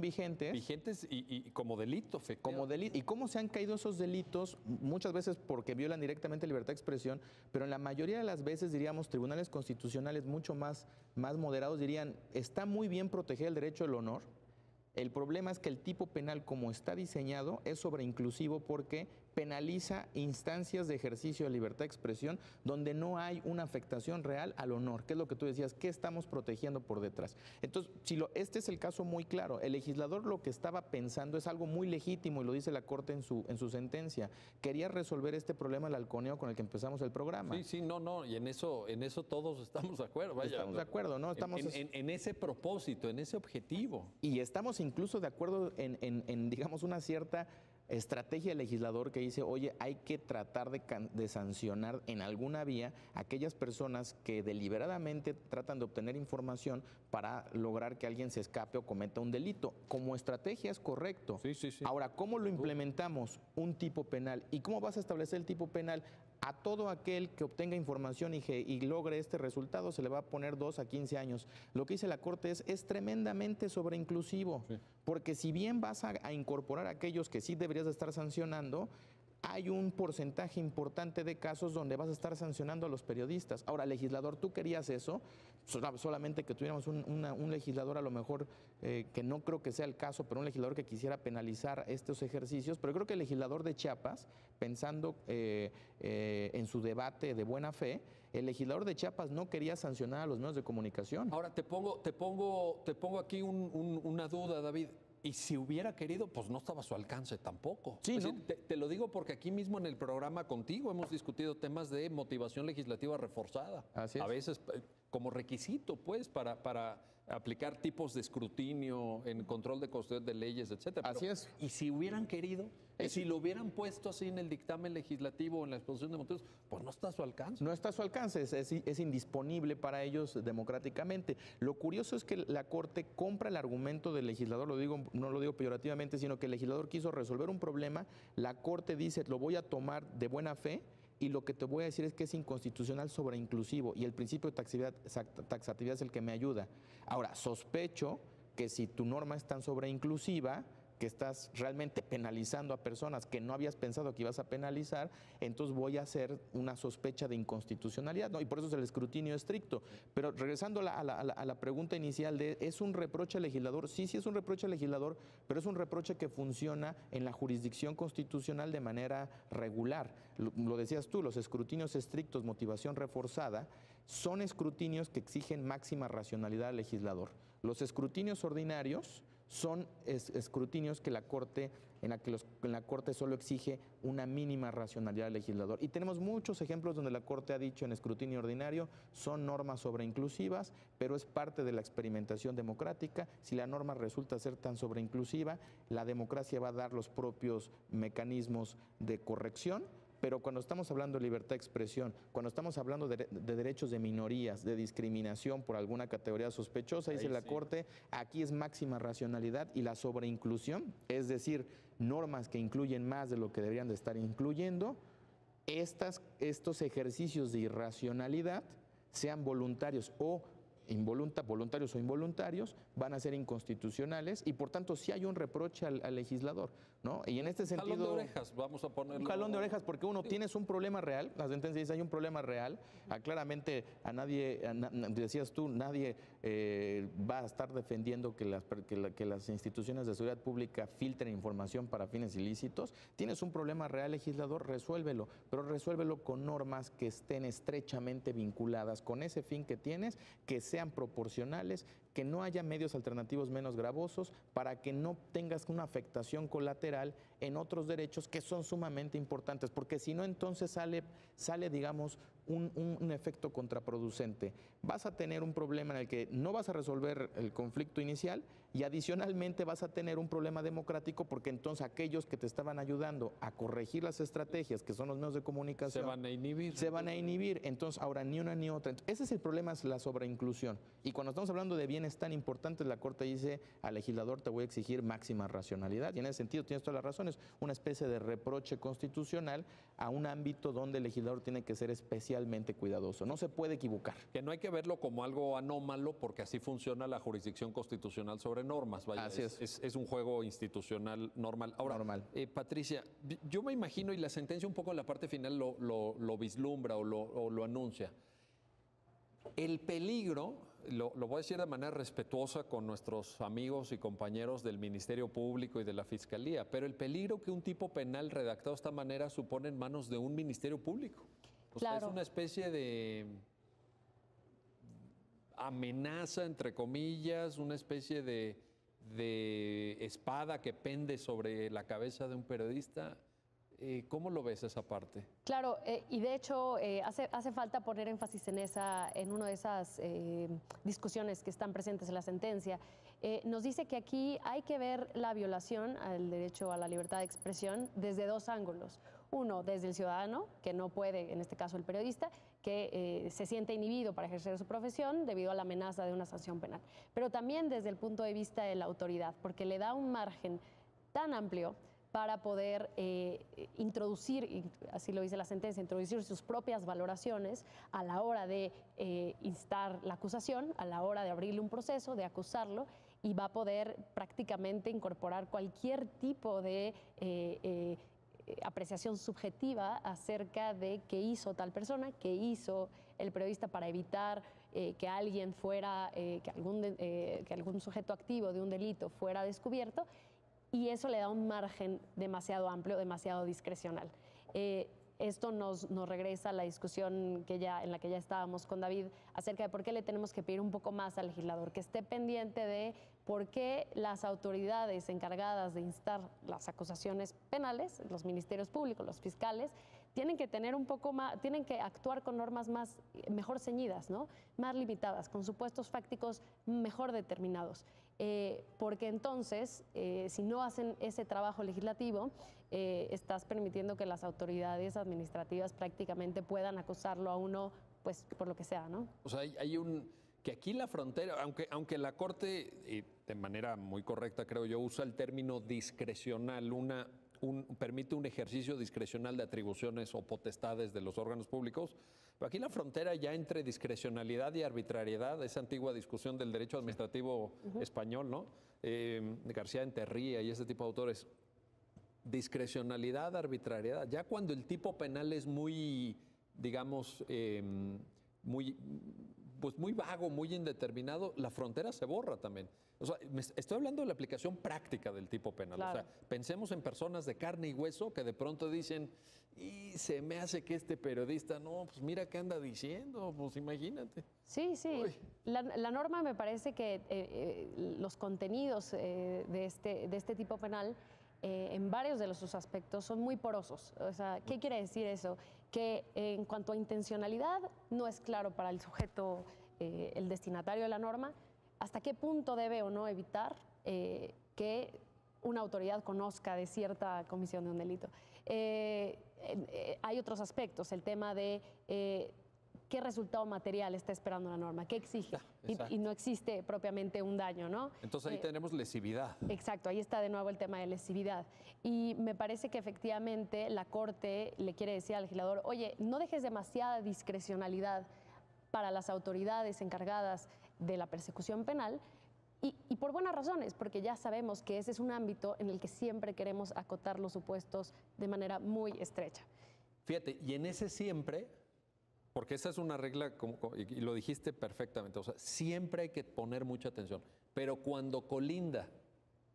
vigentes y como delito, efectivamente. ¿Y cómo se han caído esos delitos? Muchas veces porque violan directamente libertad de expresión, pero en la mayoría de las veces, diríamos, tribunales constitucionales mucho más moderados dirían, está muy bien proteger el derecho al honor. El problema es que el tipo penal como está diseñado es sobreinclusivo porque penaliza instancias de ejercicio de libertad de expresión donde no hay una afectación real al honor, que es lo que tú decías, ¿qué estamos protegiendo por detrás? Entonces, este es el caso muy claro. El legislador lo que estaba pensando es algo muy legítimo y lo dice la Corte en su sentencia. Quería resolver este problema del halconeo con el que empezamos el programa. Sí, no, y en eso todos estamos de acuerdo. Vaya, estamos de acuerdo, ¿no? Estamos en ese propósito, en ese objetivo. Y estamos incluso de acuerdo en digamos, una cierta estrategia del legislador que dice, oye, hay que tratar de sancionar en alguna vía a aquellas personas que deliberadamente tratan de obtener información para lograr que alguien se escape o cometa un delito. Como estrategia es correcto. Sí. Ahora, ¿cómo lo implementamos? Un tipo penal. ¿Y cómo vas a establecer el tipo penal? A todo aquel que obtenga información y logre este resultado se le va a poner 2 a 15 años. Lo que dice la Corte es tremendamente sobreinclusivo, porque si bien vas a incorporar a aquellos que sí deberías de estar sancionando, hay un porcentaje importante de casos donde vas a estar sancionando a los periodistas. Ahora, legislador, ¿tú querías eso? Solamente que tuviéramos un legislador a lo mejor, que no creo que sea el caso, pero un legislador que quisiera penalizar estos ejercicios, pero creo que el legislador de Chiapas, pensando en su debate de buena fe, el legislador de Chiapas no quería sancionar a los medios de comunicación. Ahora, te pongo aquí una duda, David. Y si hubiera querido, pues no estaba a su alcance tampoco. Sí, ¿no? Te lo digo porque aquí mismo en el programa contigo hemos discutido temas de motivación legislativa reforzada. Así es. A veces como requisito, pues, para aplicar tipos de escrutinio en control de constitución de leyes, etcétera. Así es. Y si hubieran querido, si lo hubieran puesto así en el dictamen legislativo o en la exposición de motivos, pues no está a su alcance. No está a su alcance, es indisponible para ellos democráticamente. Lo curioso es que la Corte compra el argumento del legislador, no lo digo peyorativamente, sino que el legislador quiso resolver un problema, la Corte dice, lo voy a tomar de buena fe, y lo que te voy a decir es que es inconstitucional sobreinclusivo y el principio de taxatividad es el que me ayuda. Ahora, sospecho que si tu norma es tan sobreinclusiva, que estás realmente penalizando a personas que no habías pensado que ibas a penalizar, entonces voy a hacer una sospecha de inconstitucionalidad, ¿no? Y por eso es el escrutinio estricto. Pero regresando a la pregunta inicial de, ¿es un reproche al legislador? Sí es un reproche al legislador, pero es un reproche que funciona en la jurisdicción constitucional de manera regular. Lo decías tú, los escrutinios estrictos, motivación reforzada, son escrutinios que exigen máxima racionalidad al legislador. Los escrutinios ordinarios son escrutinios que en la Corte solo exige una mínima racionalidad del legislador. Y tenemos muchos ejemplos donde la Corte ha dicho en escrutinio ordinario, son normas sobreinclusivas, pero es parte de la experimentación democrática. Si la norma resulta ser tan sobreinclusiva, la democracia va a dar los propios mecanismos de corrección. Pero cuando estamos hablando de libertad de expresión, cuando estamos hablando de derechos de minorías, de discriminación por alguna categoría sospechosa, dice la Corte, aquí es máxima racionalidad y la sobreinclusión, es decir, normas que incluyen más de lo que deberían de estar incluyendo, estos ejercicios de irracionalidad, sean voluntarios o involuntarios, van a ser inconstitucionales y por tanto sí hay un reproche al legislador, ¿no? Y en este sentido... Un jalón de orejas, vamos a ponerlo. Un jalón de orejas porque tienes un problema real, la sentencia dice hay un problema real, claramente a nadie, decías tú, nadie va a estar defendiendo que las instituciones de seguridad pública filtren información para fines ilícitos. Tienes un problema real, legislador, resuélvelo, pero resuélvelo con normas que estén estrechamente vinculadas con ese fin que tienes, que sean proporcionales, que no haya medios alternativos menos gravosos para que no tengas una afectación colateral en otros derechos que son sumamente importantes, porque si no, entonces sale digamos, un efecto contraproducente. Vas a tener un problema en el que no vas a resolver el conflicto inicial y adicionalmente vas a tener un problema democrático, porque entonces aquellos que te estaban ayudando a corregir las estrategias, que son los medios de comunicación, se van a inhibir. Se van a inhibir. Entonces, ahora ni una ni otra. Ese es el problema, es la sobreinclusión. Y cuando estamos hablando de bienes tan importantes, la Corte dice al legislador te voy a exigir máxima racionalidad. Y en ese sentido tienes todas las razones. Una especie de reproche constitucional a un ámbito donde el legislador tiene que ser especialmente cuidadoso. No se puede equivocar. Que no hay que verlo como algo anómalo, porque así funciona la jurisdicción constitucional sobre normas. Vaya, así es un juego institucional normal. Ahora, Patricia, yo me imagino, y la sentencia un poco en la parte final lo vislumbra o lo anuncia. El peligro, lo voy a decir de manera respetuosa con nuestros amigos y compañeros del Ministerio Público y de la Fiscalía, pero el peligro que un tipo penal redactado de esta manera supone en manos de un Ministerio Público. O sea, es una especie de amenaza, entre comillas, una especie de espada que pende sobre la cabeza de un periodista. ¿Cómo lo ves esa parte? Claro, y de hecho hace falta poner énfasis en una de esas discusiones que están presentes en la sentencia. Nos dice que aquí hay que ver la violación al derecho a la libertad de expresión desde dos ángulos. Uno, desde el ciudadano, que no puede, en este caso el periodista, que se siente inhibido para ejercer su profesión debido a la amenaza de una sanción penal. Pero también desde el punto de vista de la autoridad, porque le da un margen tan amplio para poder introducir, y así lo dice la sentencia, introducir sus propias valoraciones a la hora de instar la acusación, a la hora de abrirle un proceso, de acusarlo, y va a poder prácticamente incorporar cualquier tipo de apreciación subjetiva acerca de qué hizo tal persona, qué hizo el periodista para evitar que alguien fuera, que algún sujeto activo de un delito fuera descubierto. Y eso le da un margen demasiado amplio, demasiado discrecional. Esto nos regresa a la discusión en la que ya estábamos con David acerca de por qué le tenemos que pedir un poco más al legislador, que esté pendiente de por qué las autoridades encargadas de instar las acusaciones penales, los ministerios públicos, los fiscales, tienen que tener un poco más, tienen que actuar con normas mejor ceñidas, ¿no? Más limitadas, con supuestos fácticos mejor determinados. Porque entonces, si no hacen ese trabajo legislativo, estás permitiendo que las autoridades administrativas prácticamente puedan acusarlo a uno, pues, por lo que sea, ¿no? O sea, que aquí la frontera, aunque la Corte, de manera muy correcta, creo yo, usa el término discrecional, permite un ejercicio discrecional de atribuciones o potestades de los órganos públicos. Pero aquí la frontera ya entre discrecionalidad y arbitrariedad, esa antigua discusión del derecho administrativo español, ¿no? De García Enterría y ese tipo de autores. Discrecionalidad, arbitrariedad. Ya cuando el tipo penal es muy, digamos, muy vago, muy indeterminado, la frontera se borra también. O sea, estoy hablando de la aplicación práctica del tipo penal. Claro. O sea, pensemos en personas de carne y hueso que de pronto dicen, y se me hace que este periodista, no, pues mira qué anda diciendo, pues imagínate. Sí, sí. La norma me parece que los contenidos de este tipo penal en varios de sus aspectos son muy porosos. O sea, ¿qué quiere decir eso? Que en cuanto a intencionalidad no es claro para el sujeto, el destinatario de la norma, hasta qué punto debe o no evitar que una autoridad conozca de cierta comisión de un delito. Hay otros aspectos, el tema de qué resultado material está esperando la norma, qué exige, y no existe propiamente un daño, ¿no? Entonces ahí tenemos lesividad. Exacto, ahí está de nuevo el tema de lesividad. Y me parece que efectivamente la Corte le quiere decir al legislador, oye, no dejes demasiada discrecionalidad para las autoridades encargadas de la persecución penal, y por buenas razones, porque ya sabemos que ese es un ámbito en el que siempre queremos acotar los supuestos de manera muy estrecha. Fíjate, y en ese siempre, porque esa es una regla, y lo dijiste perfectamente, o sea, siempre hay que poner mucha atención, pero cuando colinda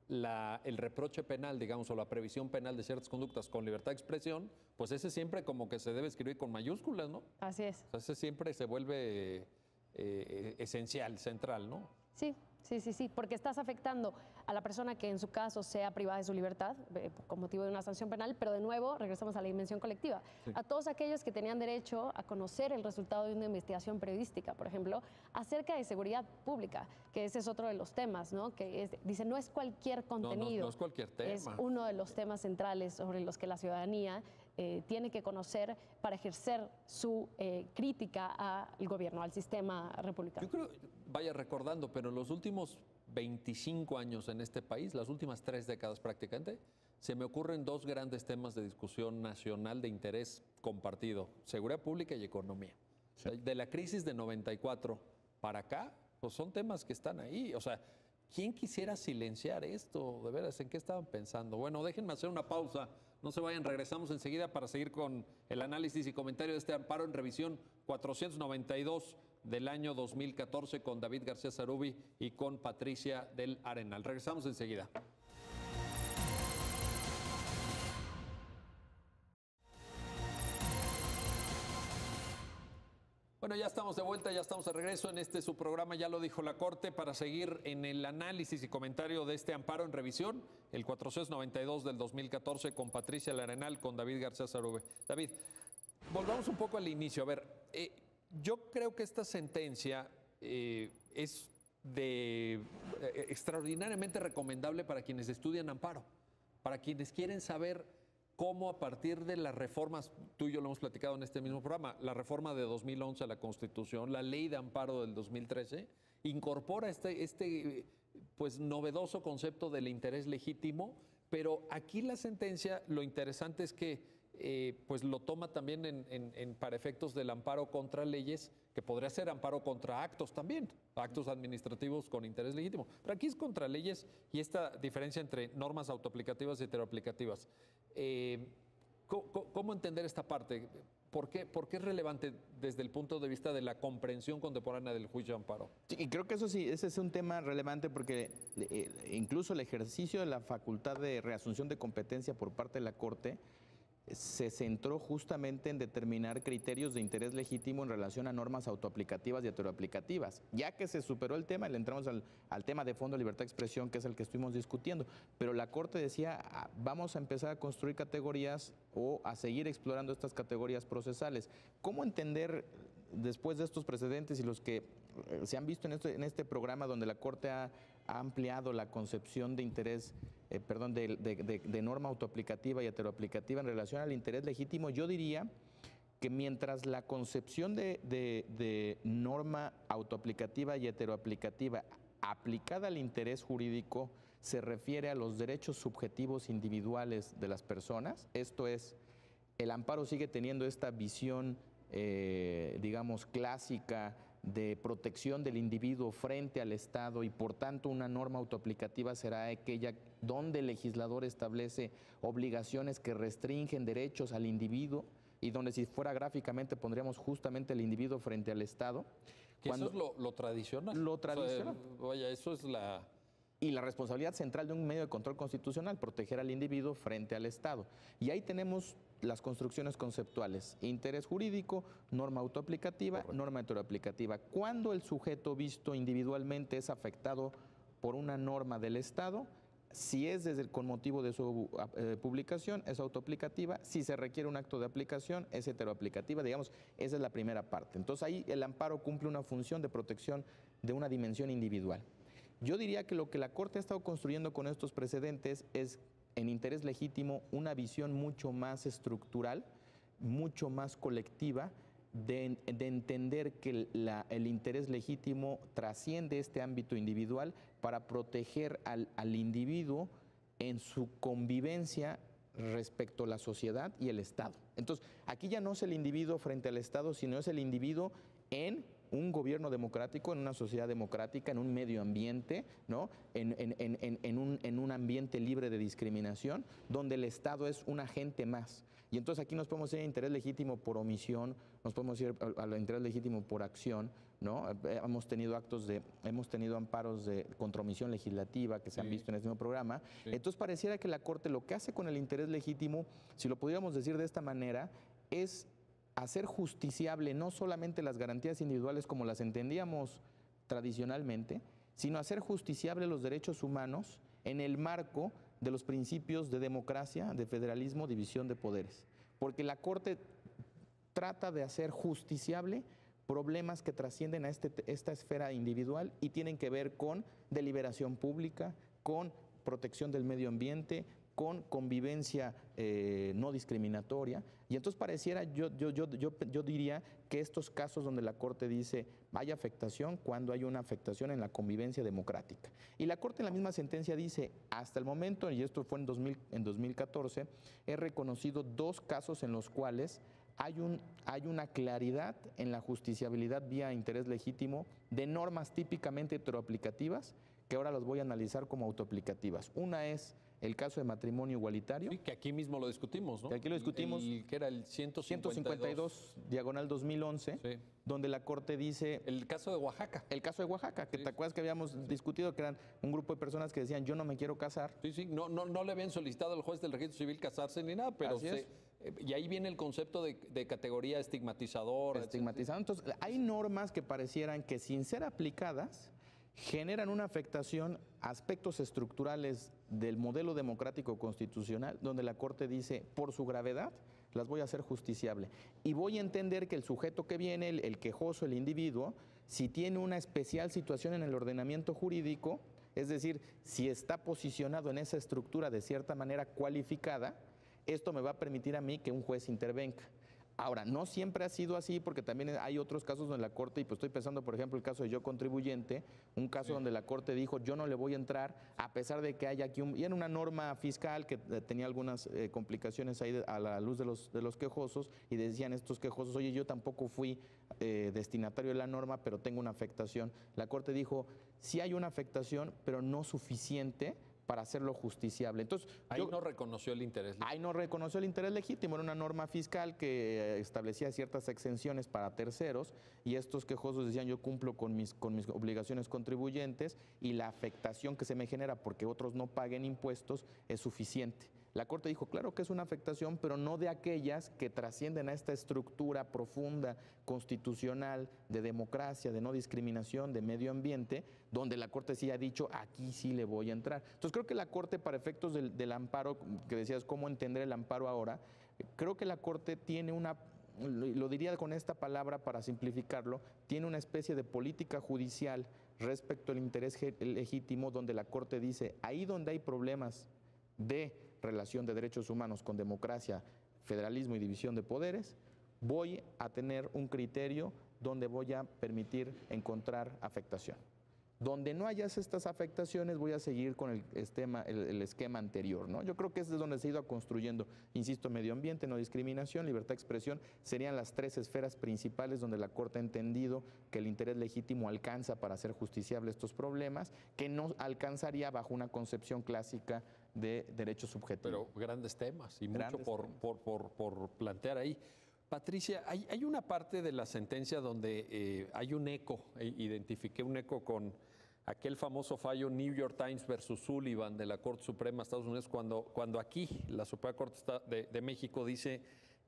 el reproche penal, digamos, o la previsión penal de ciertas conductas con libertad de expresión, pues ese siempre como que se debe escribir con mayúsculas, ¿no? Así es. O sea, ese siempre se vuelve esencial, central, ¿no? Sí, porque estás afectando a la persona que en su caso sea privada de su libertad con motivo de una sanción penal, pero de nuevo regresamos a la dimensión colectiva. Sí. A todos aquellos que tenían derecho a conocer el resultado de una investigación periodística, por ejemplo, acerca de seguridad pública, que ese es otro de los temas, ¿no? Que dice, no es cualquier contenido. No es cualquier tema. Es uno de los temas centrales sobre los que la ciudadanía tiene que conocer para ejercer su crítica al gobierno, al sistema republicano. Yo creo, vaya recordando, pero en los últimos 25 años en este país, las últimas 3 décadas prácticamente, se me ocurren 2 grandes temas de discusión nacional de interés compartido: seguridad pública y economía. Sí. De la crisis de 94 para acá, pues son temas que están ahí. O sea, ¿quién quisiera silenciar esto? De veras, ¿en qué estaban pensando? Bueno, déjenme hacer una pausa. No se vayan, regresamos enseguida para seguir con el análisis y comentario de este amparo en revisión 492 del año 2014 con David García Zarubi y con Patricia del Arenal. Regresamos enseguida. Bueno, ya estamos de vuelta, ya estamos de regreso en su programa, ya lo dijo la Corte, para seguir en el análisis y comentario de este amparo en revisión, el 492 del 2014, con Patricia Larenal, con David García Zarubi. David, volvamos un poco al inicio. A ver, yo creo que esta sentencia es extraordinariamente recomendable para quienes estudian amparo, para quienes quieren saber cómo a partir de las reformas, tú y yo lo hemos platicado en este mismo programa, la reforma de 2011 a la Constitución, la ley de amparo del 2013, incorpora pues novedoso concepto del interés legítimo, pero aquí la sentencia, lo interesante es que pues lo toma también para efectos del amparo contra leyes, que podría ser amparo contra actos también, actos administrativos con interés legítimo. Pero aquí es contra leyes, y esta diferencia entre normas autoaplicativas y heteroaplicativas. ¿Cómo entender esta parte? ¿Por qué es relevante desde el punto de vista de la comprensión contemporánea del juicio de amparo? Sí, y creo que eso sí, ese es un tema relevante porque incluso el ejercicio de la facultad de reasunción de competencia por parte de la Corte se centró justamente en determinar criterios de interés legítimo en relación a normas autoaplicativas y heteroaplicativas. Ya que se superó el tema, le entramos al tema de fondo, libertad de expresión, que es el que estuvimos discutiendo. Pero la Corte decía, vamos a empezar a construir categorías o a seguir explorando estas categorías procesales. ¿Cómo entender, después de estos precedentes y los que se han visto en este programa donde la Corte ha ampliado la concepción de interés, de norma autoaplicativa y heteroaplicativa en relación al interés legítimo? Yo diría que mientras la concepción de norma autoaplicativa y heteroaplicativa aplicada al interés jurídico se refiere a los derechos subjetivos individuales de las personas, esto es, el amparo sigue teniendo esta visión, digamos, clásica de protección del individuo frente al Estado, y por tanto una norma autoaplicativa será aquella donde el legislador establece obligaciones que restringen derechos al individuo, y donde, si fuera gráficamente, pondríamos justamente el individuo frente al Estado. Eso es lo tradicional. Lo tradicional. O sea, vaya, eso es la... Y la responsabilidad central de un medio de control constitucional, proteger al individuo frente al Estado. Y ahí tenemos las construcciones conceptuales: interés jurídico, norma autoaplicativa, correcto, norma heteroaplicativa. Cuando el sujeto visto individualmente es afectado por una norma del Estado, si es con motivo de su publicación, es autoaplicativa. Si se requiere un acto de aplicación, es heteroaplicativa. Digamos, esa es la primera parte. Entonces ahí el amparo cumple una función de protección de una dimensión individual. Yo diría que lo que la Corte ha estado construyendo con estos precedentes es, en interés legítimo, una visión mucho más estructural, mucho más colectiva, de entender que el interés legítimo trasciende este ámbito individual para proteger al individuo en su convivencia respecto a la sociedad y el Estado. Entonces, aquí ya no es el individuo frente al Estado, sino es el individuo en un gobierno democrático, en una sociedad democrática, en un medio ambiente, ¿no? en un ambiente libre de discriminación, donde el Estado es un agente más. Y entonces aquí nos podemos ir a interés legítimo por omisión, nos podemos ir al interés legítimo por acción, ¿no? Hemos tenido amparos contra omisión legislativa que se han visto en este mismo programa. Sí. Entonces pareciera que la Corte lo que hace con el interés legítimo, si lo pudiéramos decir de esta manera, es hacer justiciable no solamente las garantías individuales como las entendíamos tradicionalmente, sino hacer justiciable los derechos humanos en el marco de los principios de democracia, de federalismo, división de poderes. Porque la Corte trata de hacer justiciable problemas que trascienden a esta esfera individual y tienen que ver con deliberación pública, con protección del medio ambiente, con convivencia no discriminatoria. Y entonces pareciera, yo diría que estos casos donde la Corte dice hay afectación cuando hay una afectación en la convivencia democrática. Y la Corte en la misma sentencia dice, hasta el momento, y esto fue en 2014, he reconocido 2 casos en los cuales hay una claridad en la justiciabilidad vía interés legítimo de normas típicamente heteroaplicativas que ahora las voy a analizar como autoaplicativas. Una es el caso de matrimonio igualitario. Sí, que aquí mismo lo discutimos, ¿no? Que aquí lo discutimos. Que era el 152, diagonal 2011, sí, donde la Corte dice... El caso de Oaxaca. El caso de Oaxaca, que sí, te acuerdas que habíamos discutido que eran un grupo de personas que decían yo no me quiero casar. Sí, sí, no le habían solicitado al juez del registro civil casarse ni nada, pero y ahí viene el concepto de categoría estigmatizadora. Estigmatizado. Entonces, hay normas que parecieran que sin ser aplicadas generan una afectación a aspectos estructurales del modelo democrático constitucional, donde la Corte dice, por su gravedad, las voy a hacer justiciable. Y voy a entender que el sujeto que viene, el quejoso, el individuo, si tiene una especial situación en el ordenamiento jurídico, es decir, si está posicionado en esa estructura de cierta manera cualificada, esto me va a permitir a mí que un juez intervenga. Ahora, no siempre ha sido así, porque también hay otros casos donde la Corte, y pues estoy pensando, por ejemplo, el caso de Yo Contribuyente, un caso donde la Corte dijo, yo no le voy a entrar, a pesar de que haya aquí y era una norma fiscal que tenía algunas complicaciones ahí a la luz de los quejosos, y decían estos quejosos, oye, yo tampoco fui destinatario de la norma, pero tengo una afectación. La Corte dijo, sí hay una afectación, pero no suficiente para hacerlo justiciable. Entonces, ahí no reconoció el interés legítimo. Ahí no reconoció el interés legítimo, era una norma fiscal que establecía ciertas exenciones para terceros y estos quejosos decían yo cumplo con mis obligaciones contribuyentes y la afectación que se me genera porque otros no paguen impuestos es suficiente. La Corte dijo, claro que es una afectación, pero no de aquellas que trascienden a esta estructura profunda, constitucional, de democracia, de no discriminación, de medio ambiente, donde la Corte sí ha dicho, aquí sí le voy a entrar. Entonces creo que la Corte, para efectos del amparo, que decías, ¿cómo entender el amparo ahora? Creo que la Corte tiene lo diría con esta palabra para simplificarlo, tiene una especie de política judicial respecto al interés legítimo, donde la Corte dice, ahí donde hay problemas de relación de derechos humanos con democracia, federalismo y división de poderes, voy a tener un criterio donde voy a permitir encontrar afectación. Donde no hayas estas afectaciones, voy a seguir con el esquema anterior, ¿no? Yo creo que es de donde se ha ido construyendo, insisto, medio ambiente, no discriminación, libertad de expresión, serían las 3 esferas principales donde la Corte ha entendido que el interés legítimo alcanza para hacer justiciable estos problemas, que no alcanzaría bajo una concepción clásica de derechos subjetivos. Pero grandes temas y mucho por plantear ahí. Patricia, hay una parte de la sentencia donde hay un eco, identifiqué un eco con aquel famoso fallo New York Times versus Sullivan de la Corte Suprema de Estados Unidos, cuando aquí la Suprema Corte de México dice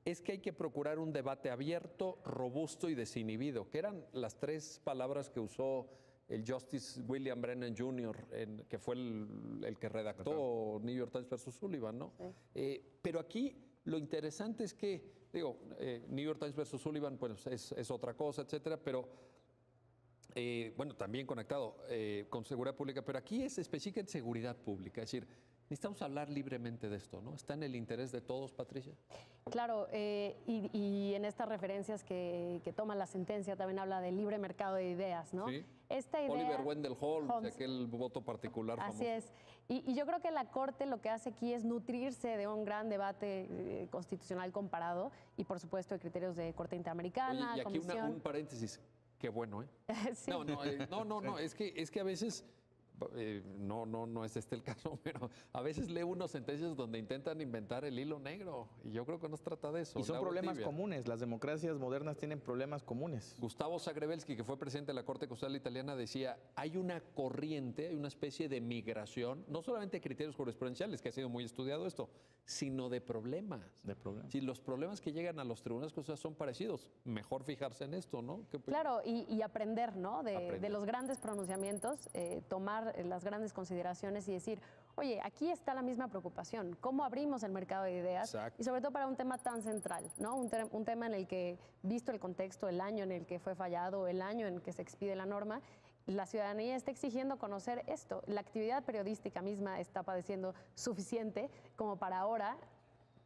es que hay que procurar un debate abierto, robusto y desinhibido, que eran las 3 palabras que usó el Justice William Brennan Jr., que fue el que redactó New York Times versus Sullivan, ¿no? Sí. Pero aquí lo interesante es que, New York Times versus Sullivan, pues es otra cosa, etcétera, pero bueno, también conectado con seguridad pública, pero aquí es específicamente seguridad pública, es decir, necesitamos hablar libremente de esto, ¿no? ¿Está en el interés de todos, Patricia? Claro, y en estas referencias que toma la sentencia también habla del libre mercado de ideas, ¿no? Sí. Esta idea, Oliver Wendell Holmes, aquel voto particular famoso. Así es. Y yo creo que la Corte lo que hace aquí es nutrirse de un gran debate constitucional comparado y, por supuesto, de criterios de Corte Interamericana. Oye, y aquí un paréntesis. Qué bueno, ¿eh? Sí. No, es que a veces... no es este el caso, pero a veces leo unas sentencias donde intentan inventar el hilo negro y yo creo que no se trata de eso. Y son problemas comunes, las democracias modernas tienen problemas comunes. Gustavo Zagrebelsky, que fue presidente de la Corte Constitucional Italiana, decía, hay una corriente, hay una especie de migración, no solamente de criterios jurisprudenciales, que ha sido muy estudiado esto, sino de problemas. Si los problemas que llegan a los tribunales constitucionales son parecidos, mejor fijarse en esto, ¿no? Claro, y aprender, ¿no? De los grandes pronunciamientos, tomar las grandes consideraciones y decir, oye, aquí está la misma preocupación, ¿cómo abrimos el mercado de ideas? Exacto. Y sobre todo para un tema tan central, ¿no? Un tema en el que, visto el contexto, el año en el que fue fallado, el año en el que se expide la norma, la ciudadanía está exigiendo conocer esto. La actividad periodística misma está padeciendo suficiente como para ahora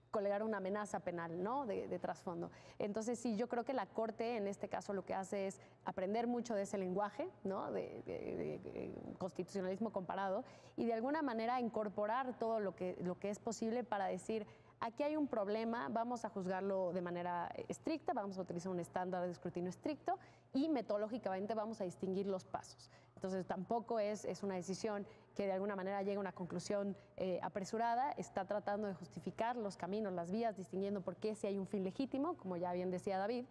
colgar una amenaza penal, ¿no? de trasfondo. Entonces, sí, yo creo que la Corte en este caso lo que hace es aprender mucho de ese lenguaje, ¿no? de constitucionalismo comparado, y de alguna manera incorporar todo lo que es posible para decir, aquí hay un problema, vamos a juzgarlo de manera estricta, vamos a utilizar un estándar de escrutinio estricto y metodológicamente vamos a distinguir los pasos. Entonces, tampoco es una decisión que de alguna manera llegue a una conclusión apresurada, está tratando de justificar los caminos, las vías, distinguiendo por qué si hay un fin legítimo, como ya bien decía David.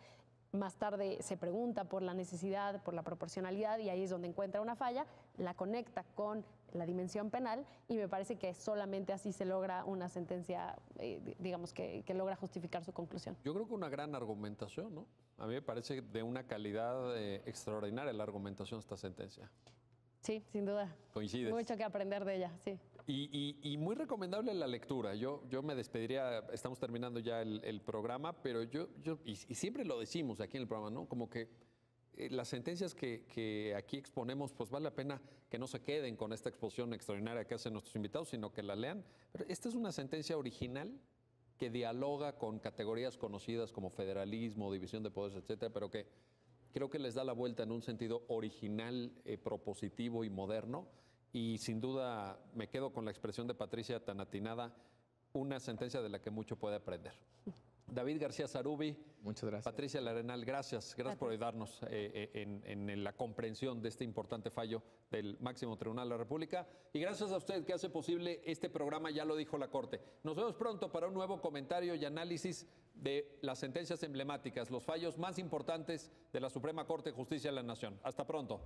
Más tarde se pregunta por la necesidad, por la proporcionalidad, y ahí es donde encuentra una falla, la conecta con la dimensión penal, y me parece que solamente así se logra una sentencia, digamos, que logra justificar su conclusión. Yo creo que una gran argumentación, ¿no? A mí me parece de una calidad extraordinaria la argumentación de esta sentencia. Sí, sin duda. ¿Coincides? Mucho que aprender de ella, sí. Y muy recomendable la lectura. Yo me despediría, estamos terminando ya el programa, pero y siempre lo decimos aquí en el programa, ¿no? Como que las sentencias que aquí exponemos, pues vale la pena que no se queden con esta exposición extraordinaria que hacen nuestros invitados, sino que la lean. Pero esta es una sentencia original que dialoga con categorías conocidas como federalismo, división de poderes, etcétera, pero que creo que les da la vuelta en un sentido original, propositivo y moderno. Y sin duda me quedo con la expresión de Patricia tan atinada, una sentencia de la que mucho puede aprender. David García Zarubi, muchas gracias. Patricia Larenal, gracias por ayudarnos en la comprensión de este importante fallo del máximo tribunal de la República. Y gracias a usted que hace posible este programa, ya lo dijo la Corte. Nos vemos pronto para un nuevo comentario y análisis de las sentencias emblemáticas, los fallos más importantes de la Suprema Corte de Justicia de la Nación. Hasta pronto.